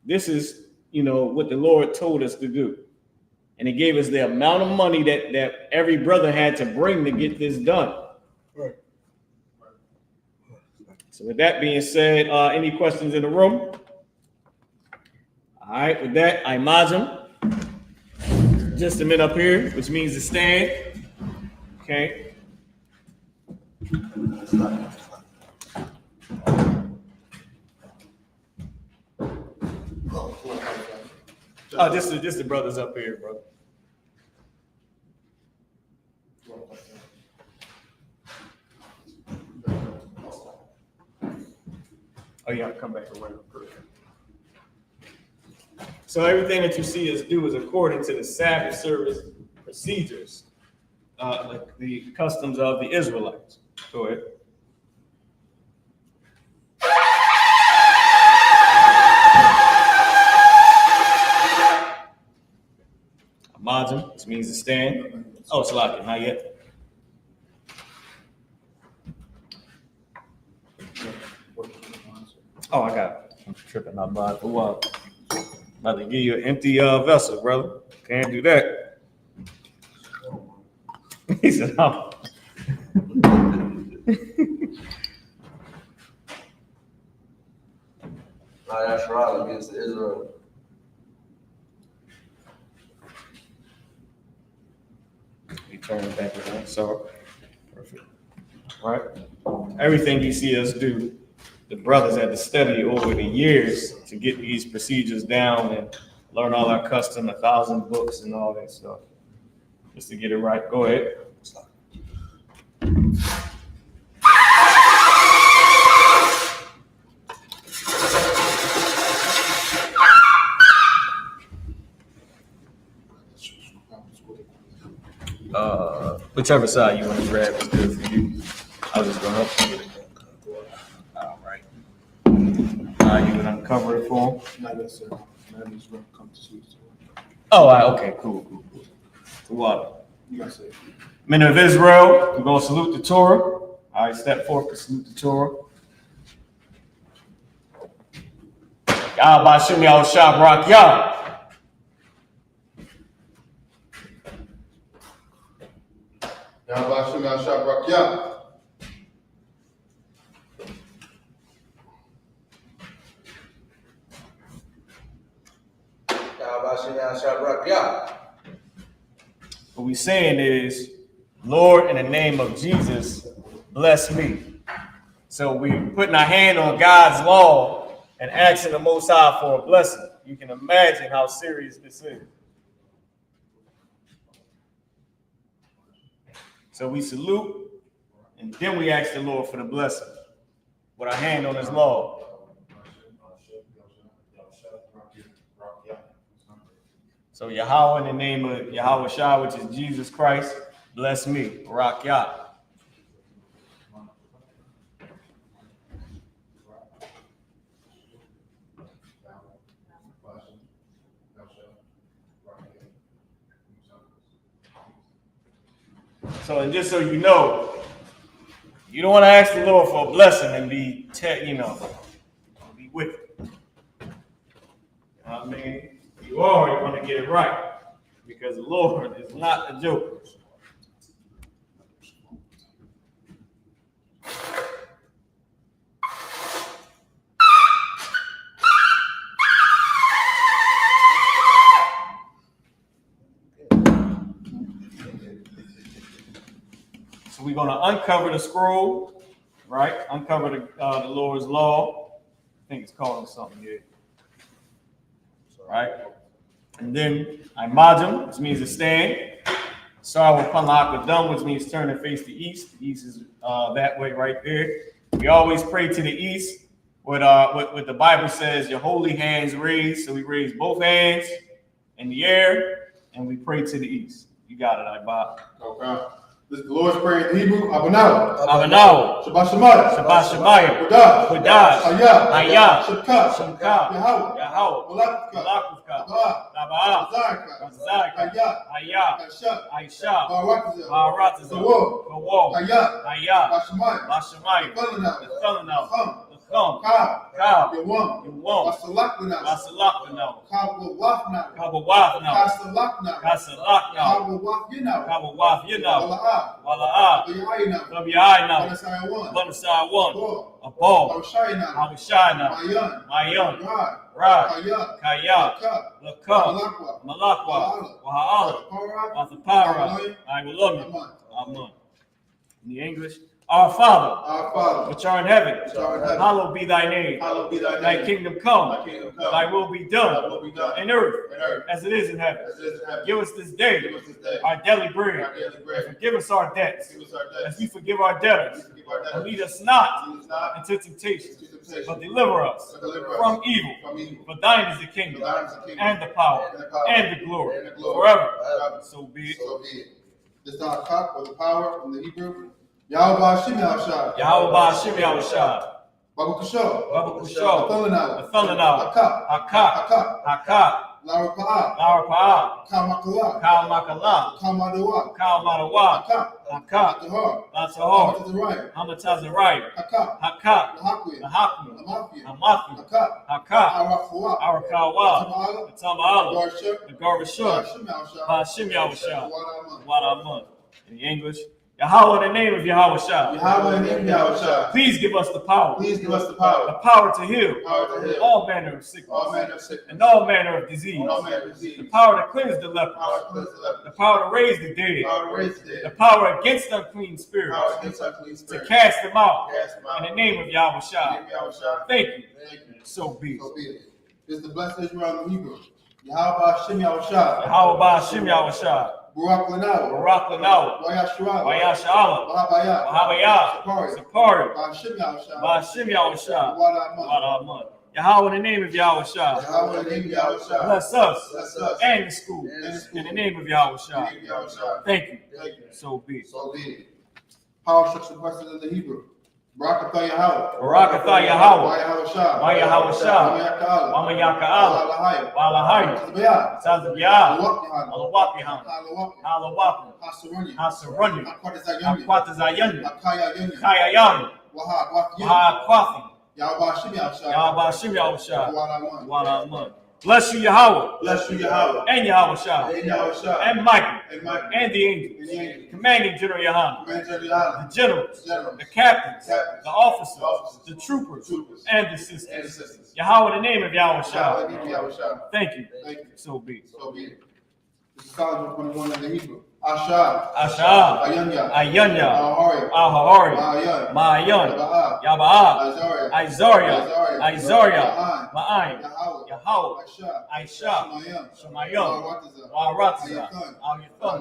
this is, what the Lord told us to do. And he gave us the amount of money that every brother had to bring to get this done. Right. So with that being said, any questions in the room? All right, with that, I imagine just a minute up here, which means to stand. Okay. Oh, just the brothers up here, bro. Oh yeah, I'll come back around. So everything that you see us do is according to the Sabbath service procedures, like the customs of the Israelites. Go ahead. Amazim, which means to stand. Oh, Salaki, not yet. Oh, I got it. I'm tripping my mind for a while. About to give you an empty vessel, brother. Can't do that. He said, oh. SHALAM against Israel. We turn it back around. So, perfect. All right. Everything you see us do, the brothers had to study over the years to get these procedures down and learn all our custom, 1,000 books and all that stuff, just to get it right. Go ahead. Whichever side you want to grab is good for you. I was just going to help you. All right. You would uncover it for him? Not yes, sir. Not just going to come to you. Oh, okay, cool. The water. You got to say. Men of Israel, we're going to salute the Torah. All right, step forth to salute the Torah. Yahweh Yahweh Barak Yah. Yahweh Yahweh Barak Yah. What we're saying is, Lord, in the name of Jesus, bless me. So we're putting our hand on God's law and asking the Most High for a blessing. You can imagine how serious this is. So we salute, and then we ask the Lord for the blessing with our hand on his law. So Yahweh, in the name of Yahweh Shah, which is Jesus Christ, bless me. Barak Yah. So, and just so you know, you don't want to ask the Lord for a blessing and be wicked. You know what I mean? You already want to get it right, because the Lord is not a joker. So we're going to uncover the scroll, right? Uncover the Lord's law. I think it's called something here. Right? And then Imajim, which means to stand. Sarwa Panlakadam, which means turn and face the east. The east is that way right there. We always pray to the east. What the Bible says, your holy hands raised. So we raise both hands in the air and we pray to the east. You got it, Ibad. Okay. This is the Lord's Prayer in Hebrew. Abanaw. Shabbat Shemayim. Qudash. Hayah. Shemka. Yahweh. Malakufka. Taba'ah. Razak. Hayah. I.S.U.P.K. Baratazah. Kawal. Hayah. Bashamayim. Nathalanel. Kal. Yawam. Wasalakna. Kabawafna. Kabawaf. Wala'ah. Wabi'ayna. Wanasai one. Abal. Habashayna. Mayan. Ra. Kaya. Lakam. Malakwa. Waha'ala. Wathapara. I will love you. Amen. In the English. Our Father, which art in heaven, hallowed be thy name. Thy kingdom come, thy will be done in earth as it is in heaven. Give us this day our daily bread. Forgive us our debts as we forgive our debtors. And lead us not into temptation, but deliver us from evil. For thine is the kingdom and the power and the glory forever. So be it. This is our cup, or the power from the Hebrew. Yahweh Shem Yahushua. Yahweh Yahushua. Babu Kusho. Athalanel. Hakak. Lara Pa'ah. Kal Makala. Kal Madawa. Hakak. Latzahar. Hamatazariah. Hakak. Nahakmi. Hakak. Arakawa. Tama'ala. The Garvashur. Hashem Yahushua. Wadaman. In the English. Yahweh, in the name of Yahweh Shah. Yahweh, in the name of Yahweh Shah. Please give us the power. Please give us the power. The power to heal. All manner of sickness. And all manner of disease. The power to cleanse the leper. The power to raise the dead. The power against unclean spirits. To cast them out. In the name of Yahweh Shah. Thank you. So be it. This is the blessed Israel in Hebrew. Yahweh Shem Yahushua. Yahweh Shem Yahushua. Barak Lanao. YAHANNA. Wahabaya. Sapari. Ba'ashem Yahushua. Wadaman. Yahweh, in the name of Yahweh Shah. Bless us and the school. In the name of Yahweh Shah. Thank you. So be it. Power structure questions in the Hebrew. Barakatah Yahweh. Barakatah Yahweh. YAHANNA. YAHANNA. Mama Yaka'ala. Walahaya. Tazabiyah. Alawap Yahanna. Alawap. Hasarunyi. Hakwatazayanya. Kayayani. Wahad Kwathi. Yahweh Shim Yahusha. Wala. Bless you, Yahweh. Bless you, Yahweh. And Yahushua. And Yahushua. And Michael. And Michael. And the angels. And the angels. Commanding General Yahanna. Yahanna. The generals. The captains. The officers. The troopers. And the sisters. Yahweh, the name of Yahushua. Thank you. So be it. So be it. This is Psalm 21 in the Hebrew. Asha. Ayanya. Ahari. Ahari. Ma'ayan. Yaba'a. Izaria. Ma'ayin. Yahweh. I.S.U.P.K. Shemayim. Waratiza. Al-Yathun.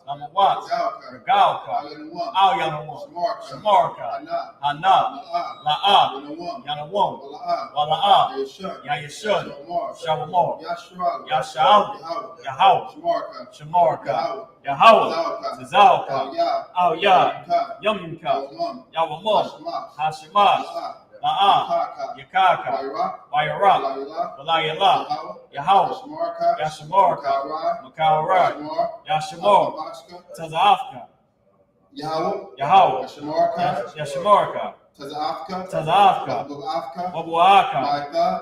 Namawat. Regalka. Al-Yanawon. Shamarka. Hana. La'ab. Yanawon. Wala'ab. Yayashun. Shalom. Yasha'al. Yahweh. Shamarka. Yahweh. Zizalka. Al-Yah. Yumyimka. Yawamon. Hashemah. La'ah. Yakaka. Wayarah. Walayallah. Yahweh. Yashamarka. Makawarak. Yashamor. Taza'afka. Yahweh. Yashamarka. Taza'afka. Wabu'aka.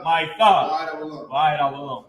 Ma'itha. Wa'id Awalum.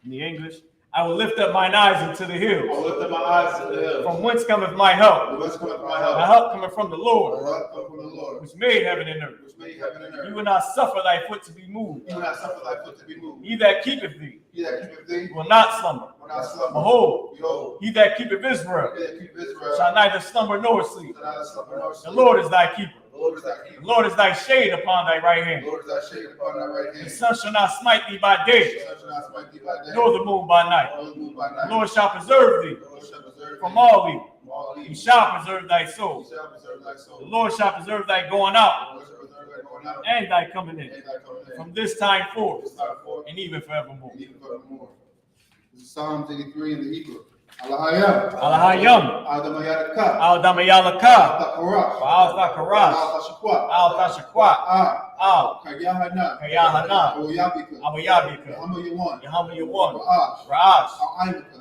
In the English, I will lift up mine eyes into the hills. I will lift up my eyes to the hills. From whence cometh my help? From whence cometh my help? My help cometh from the Lord, My help cometh from the Lord, which made heaven and earth. which made heaven and earth. You will not suffer thy foot to be moved. You will not suffer thy foot to be moved. He that keepeth thee He that keepeth thee will not slumber. will not slumber. Behold, Behold, he that keepeth Israel he that keepeth Israel shall neither slumber nor sleep. shall neither slumber nor The sleep. Lord is thy keeper. The Lord is thy The keeper. Lord is thy shade upon thy right The hand. Lord is thy shade upon thy right The hand. sun shall not smite thee by day, The sun shall not smite thee by day, nor the moon by night. nor the moon by The night. Lord shall preserve thee The Lord shall preserve from thee all evil. from all He evil. shall preserve thy soul. He shall preserve thy soul. The Lord shall preserve thy going The out Lord shall preserve thy going out and thy coming in, and thy coming in. from this time forth This time forth and even forevermore. and even forevermore. This is Psalm 83 in the Hebrew. Alahayam. Alahayam. Adamayadaka. Al-Damayalaka. Al-Takaras. Al-Thakaras. Al-Tashakwa. Al-Tashakwat. Ah. Al. Kayahana. Kayahana. Al-Yabika. Abayabika. Al-Hamayawan. Yahamayuwan. Ra'ash. Ra'ash.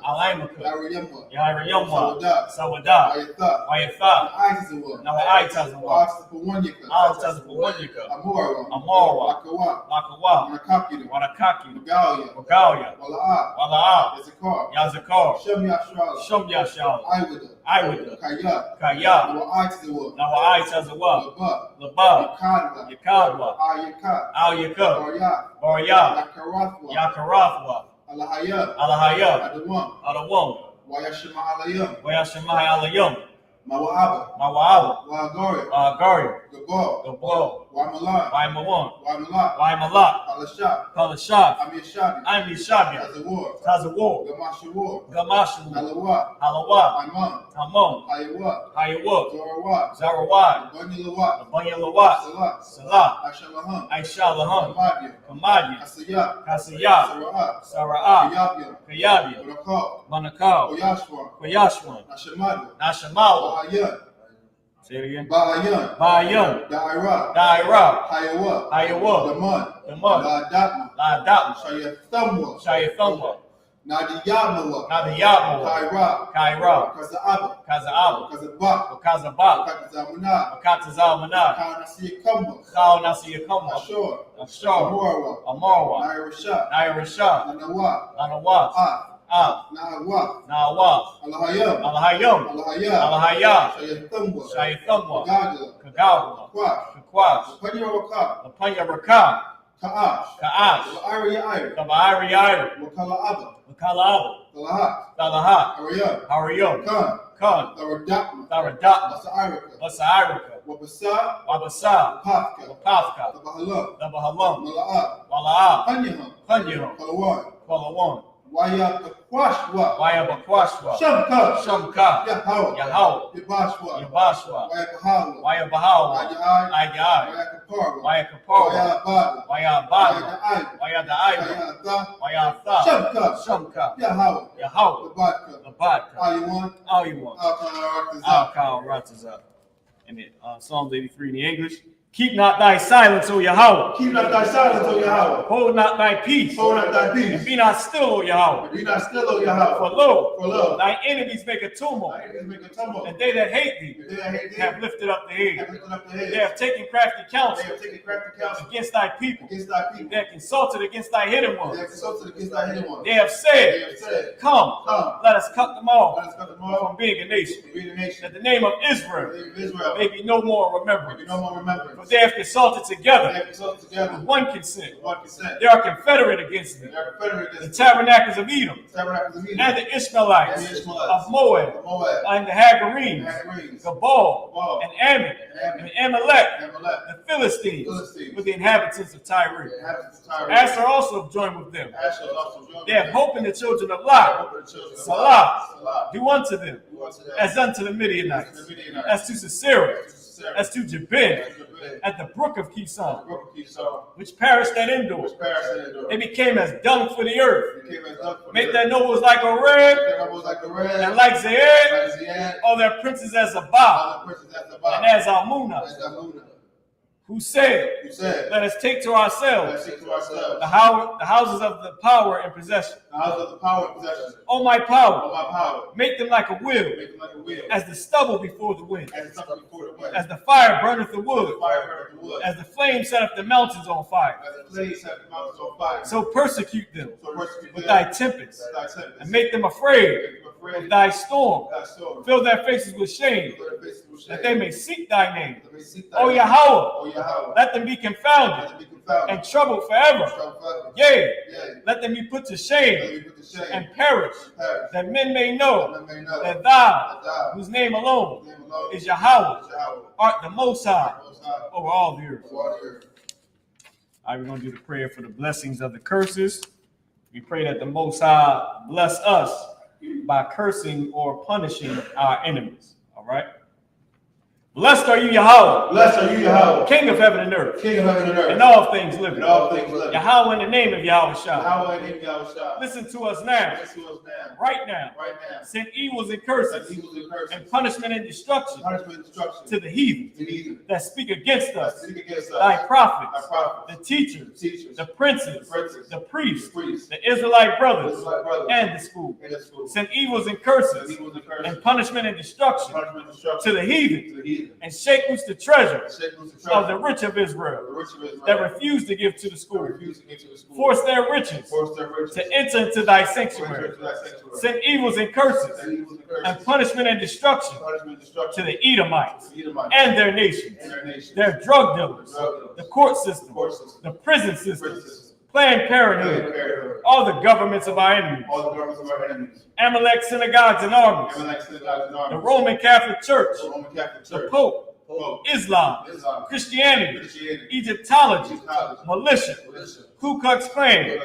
Al-Aimaka. Al-Aimaka. Yariyamwa. Yaharyamwa. Sawada. Ayatha. Wayatha. Aizawa. Nawa'aitazawa. Al-Tafawanyaka. Al-Tazapawanyaka. Amorwa. Amorwa. Lakawa. Lakawa. Manakapida. Warakaki. Magalia. Wagalia. Wala'ah. Wala'ah. Yazakar. Yazakar. Shem Yashral. Shumyashal. Iwada. Iwada. Kaya. Kaya. Wa'aitazawa. Nawa'aitazawa. Laba. Laba. Yakadwa. Yakadwa. Ayaka. Al-Yakub. Arya. Barya. Yakarathwa. Yakarathwa. Alahaya. Alahaya. Adawam. Adawam. Wayashima alayam. Wayashimai alayum. Mawa'aba. Mawa'aba. Wa'agari. Gari. Gabal. Gabal. Wa'malan. Waimawan. Wa'malak. Waimalak. Alashab. Kalashab. Amishabi. Ami Shabia. Tazawar. Tazawar. Gamashawar. Gamashu. Alawa. Halawa. Amon. Hamon. Hayawa. Hayawa. Zorawat. Zarawad. Banyalawa. Abanyalawat. Salat. Salah. Ashalaham. Aishalaham. Kamadia. Kamadi. Asayat. Kasiyah. Sara'at. Sara'ah. Kayabya. Kayabia. Barakal. Manakal. Oyashwa. Koyashwan. Ashamadu. Nashamawa. Ba'ayan. Say it again. Ba'ayan. Bayan. Da'ira. Daira. Hayawa. Hayawa. Daman. Daman. La'adatma. La'adatma. Shayathamwa. Shayathamwa. Nadiyamawa. Nadiyamawa. Kaira. Kaira. Kaza'aba. Kaza'aba. Kazabak. Kazabak. Kazamuna. Katazalmanah. Kanasiyakamwa. Khal Nasiyakama. Ashur. Ashar. Amorwa. Amarwa. Nairasha. Nairashah. Nanawa. Anawas. Ah. Nahawa. Nawas. Alahayam. Alahayam. Alahaya. Alahaya. Shayathamwa. Shayathamwa. Gagala. Kagawa. Kwash. Kakwas. Panyawaka. Lapanya Raka. Ka'ash. Ka'ash. Ariya Ira. Kabairi Ira. Wakala'aba. Makala'aba. Talahat. Talahat. Ariyam. Hariyam. Khan. Khan. Tharadakma. Tharadatma. Masa'irika. Basairika. Wabasa. Wabasa. Pafka. Wapafka. Tabahalam. Dabahalam. Mala'a. Wala'ah. Panyaham. Panyaham. Kalawan. Kwalawan. Wayabakwashwa. Wayabakwashwa. Shamka. Shamka. Yahawa. Yahaw. Yabashwa. Yabashwa. Wayabahawa. Wayabahawa. Ayai. Ayai. Wayakaparwa. Wayakaparwa. Wayabada. Wayabada. Wayada'ai. Wayada'aiba. Wayatha. Wayatha. Shamka. Shamka. Yahawa. Yahaw. Labadka. Labadka. All you want. All you want. Al-Khan Al-Kal Ratazah. in Psalms 83 in the English. Keep not thy silence, O Yahweh. Keep not thy silence, O Yahweh. Hold not thy peace. Hold not thy peace. And be not still, O Yahweh. Be not still, O Yahweh. For lo, lo, thy enemies make a tumult. Thy enemies make a tumult. And they that hate thee They that hate thee have lifted up the head. have lifted up the head. They have taken crafty counsel They have taken crafty counsel against thy people. against thy people. They have consulted against thy hidden They have ones. consulted against thy hidden ones. They have They said, have said, Come, Come, let us cut them off let us cut them off from being a nation, from being a nation. that the name of The Israel name of Israel may be no more may be remembered. no more remembrance. For they have consulted They together have consulted together with one consent. with one consent. They are confederate against They me. are confederate The against tabernacles of Edom, the tabernacles of Edom and the Ishmaelites and the Ishmaelites of Moab, of Moab and the and Hagarenes, Hagarenes, Gabal, Gabal, and Ammon, and and Amalek, and Amalek, the Philistines, Philistines, with the inhabitants of Tyre. the inhabitants of Tyre. Asher also joined with them. Asher is also joined They have with hope in the children of them. Lot. Hope in the children of Salah. Lot. Salah. Do unto them Do unto them as unto the as Midianites, unto the Midianites, as to Sisera, as to Sisera, as to Jabin, as to Jabin, at the brook of the Kison, brook of Kison, which perished at Endor. which perished in Endor. They became as dung for the earth. Became as dung for Make the their earth. nobles like a red, Their nobles like the red, and like Zaid, like Ziad, all their princes as Zabah, all the princes at the and bottom, as Almunah, as Amunah, who said, who said, Let us take to let us ourselves seek to ourselves the houses of the power and possession. the house of the power and possession. O my All power, my power, make them like a wheel, make them like a wheel, as the stubble before the wind, as something before the wind, as the fire burneth the wood, fire burneth the wood, as the flame set up the mountains on fire. as the flames set the mountains on fire. So persecute them So persecute with them thy tempests, with thy tempest, and make them afraid make them afraid of thy storm. of thy sword. Fill their faces with shame, Fill their faces with that shame, they may seek thy name. that they may seek thy O name. Yahweh, O Yahweh, let them be let confounded them be confounded and troubled forever. troubled forever. Yea, Yea, let them be put to let shame them be put to shame and perish, and perish, that men may know that men may know that thou, that thou, whose name alone name alone, is Yahweh, is Yahweh, art the Most High Most High, over all the earth. over all the earth. All right, we're going to do the prayer for the blessings of the curses. We pray that the Most High bless us by cursing or punishing our enemies. All right? Blessed are you, Yahweh, Blessed are you, Yahweh, King of heaven and earth, King of heaven and earth, and all things living. and all things living. Yahweh, in the name of Yahweh Shah. Yahweh, in the name of Yahweh Shah. Listen to us now, Listen to us now, right now. right now. Send evils and Send curses evils and curses, and punishment and destruction punishment and destruction to the heathen to the heathen that speak against that us, speak against thy us, prophets, thy prophets, the teachers, the teachers, the princes, the princes, the priests, the priests, the Israelite brothers, Israelite brothers, and the school. and the school. Send evils and Send curses evils and curses, and punishment and destruction punishment and destruction to the heathen, to the heathen, and shake loose the treasure and shake loose the of the treasure rich of Israel the rich of Israel that refuse to give to the that school. refuse to get to the school. Force their riches Force their riches to enter into thy to enter sanctuary. into thy sanctuary. Send evils and curses Send evils and curses and punishment and destruction punishment and to destruction the Edomites to the Edomites and their nations, and their nations, their drug dealers, the court system, court system, the prison prison system, system, Planned Parenthood, Planned Parenthood, all the governments of our enemies, all the governments of our enemies, Amalek synagogues and armies, Amalek synagogues and the armies, Roman Catholic Church, the Roman Catholic the Church, Pope, Pope, Islam, Islam, Christianity, Christianity, Egyptology, Egyptology, militia, militia, Ku Klux Klan,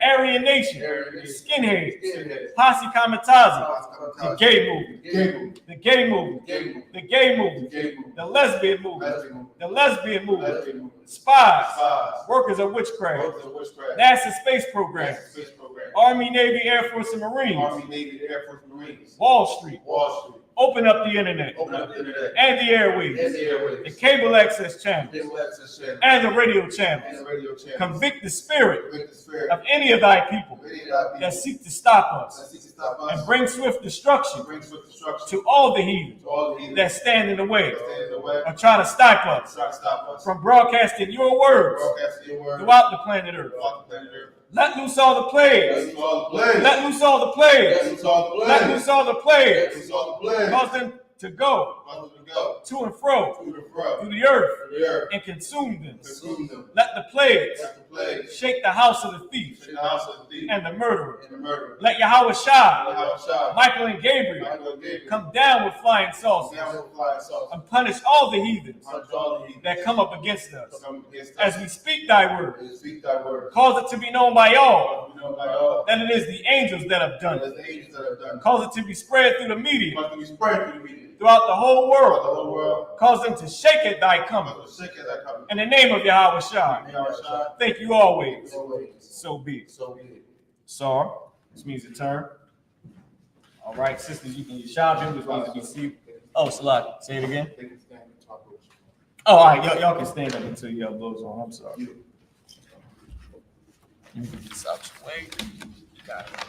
Aryan Nation, Aryan Nation, skinheads, skinheads, Posse Kamikaze, the gay movement, gay movement, the gay movement, gay movement, the gay movement, gay movement, the lesbian movement, lesbian movement, the lesbian movement, lesbian movement, spies, spies, workers of witchcraft, workers of witchcraft, NASA space program, space program, Army, Navy, Air Force, and Marines, Army, Navy, Air Force, Marines, Wall Street, Wall Street, open up the internet open up the internet, and the and airwaves, the the airwaves, cable access channels, cable access channel, and the radio and channels. the radio channel. Convict the spirit Convict the spirit of any of thy people of any of thy people that seek to stop us that seek to stop us and bring swift destruction and bring swift destruction to all the heathen to all the heathen that stand in the way that stand in the way, or try to stop us try to stop us from broadcasting your words broadcasting your word throughout the planet Earth. throughout the planet Earth. Let loose all the Let plagues. loose all the plagues. Let loose all the Let plagues. loose all the Let plagues. loose all the Let plagues. loose all the plagues. Cause them to go Cause them to go to and fro to and fro through the earth through the earth. and consume them. Consume them. Let the plagues Let the plagues shake the house of the thief shake the house of the thief and the murderer. and the murderer. Let Yahweh Shah, Yahweh Shah, Michael and Gabriel Michael and Gabriel, come down with flying saucers down with flying saucers. and punish all the heathens Punish all the heathens that come up against us. come against us. As we speak thy word, And speak thy word. cause it to be known by all We know by all that it is the angels that have done that it. the angels that have done it. Cause it to be spread through the media Must be spread through the media. throughout the whole Throughout world. the whole world. Cause them to shake at thy coming. Must be shaken that coming. In the name of Yahweh Shah, Yahweh Shah, thank you always. always. So be it. So be it. Sar, this means a turn. All right, sisters, you can use Shabim, which means to be seated. Oh, Salah, say it again. Take a stand and talk. Oh, all right, y'all can stand up until y'all blows on. I'm sorry. Let me get this out your way. Got it.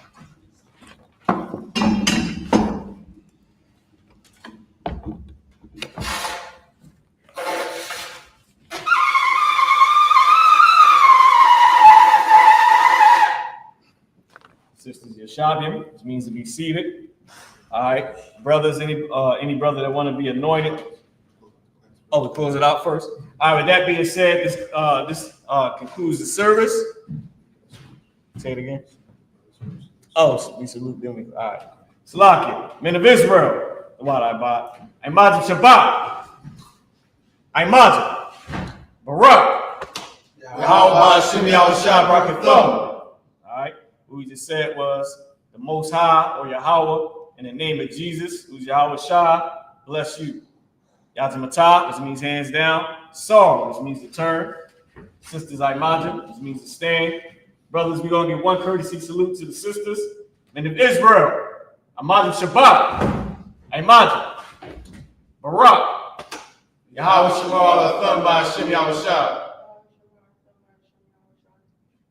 Sisters, Yashabim, which means to be seated. All right, brothers, any brother that want to be anointed. Oh, we close it out first. All right, with that being said, this concludes the service. Say it again. Oh, we salute them. All right. Salakia, men of Israel, what I bought. Imagine Shabbat. Imagine Barak. Yahweh Hashem Yahweh Shabbat. All right. What we just said was the Most High or Yahweh in the name of Jesus, who's Yahweh Shah, bless you. Yatamata, which means hands down. Sar, which means to turn. Sisters Imagine, which means to stand. Brothers, we're going to give one courtesy salute to the sisters. Men of Israel, Imagine Shabbat, Imagine Barak, Yahweh Shema Thumb by Hashem Yahweh Shah.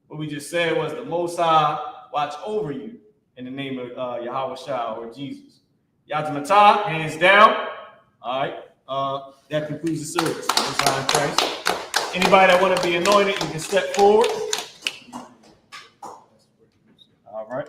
What we just said was the Most High watch over you in the name of Yahweh Shah or Jesus. Yatamata, hands down. All right. That concludes the service. Most High in Christ. Anybody that want to be anointed, you can step forward. All right.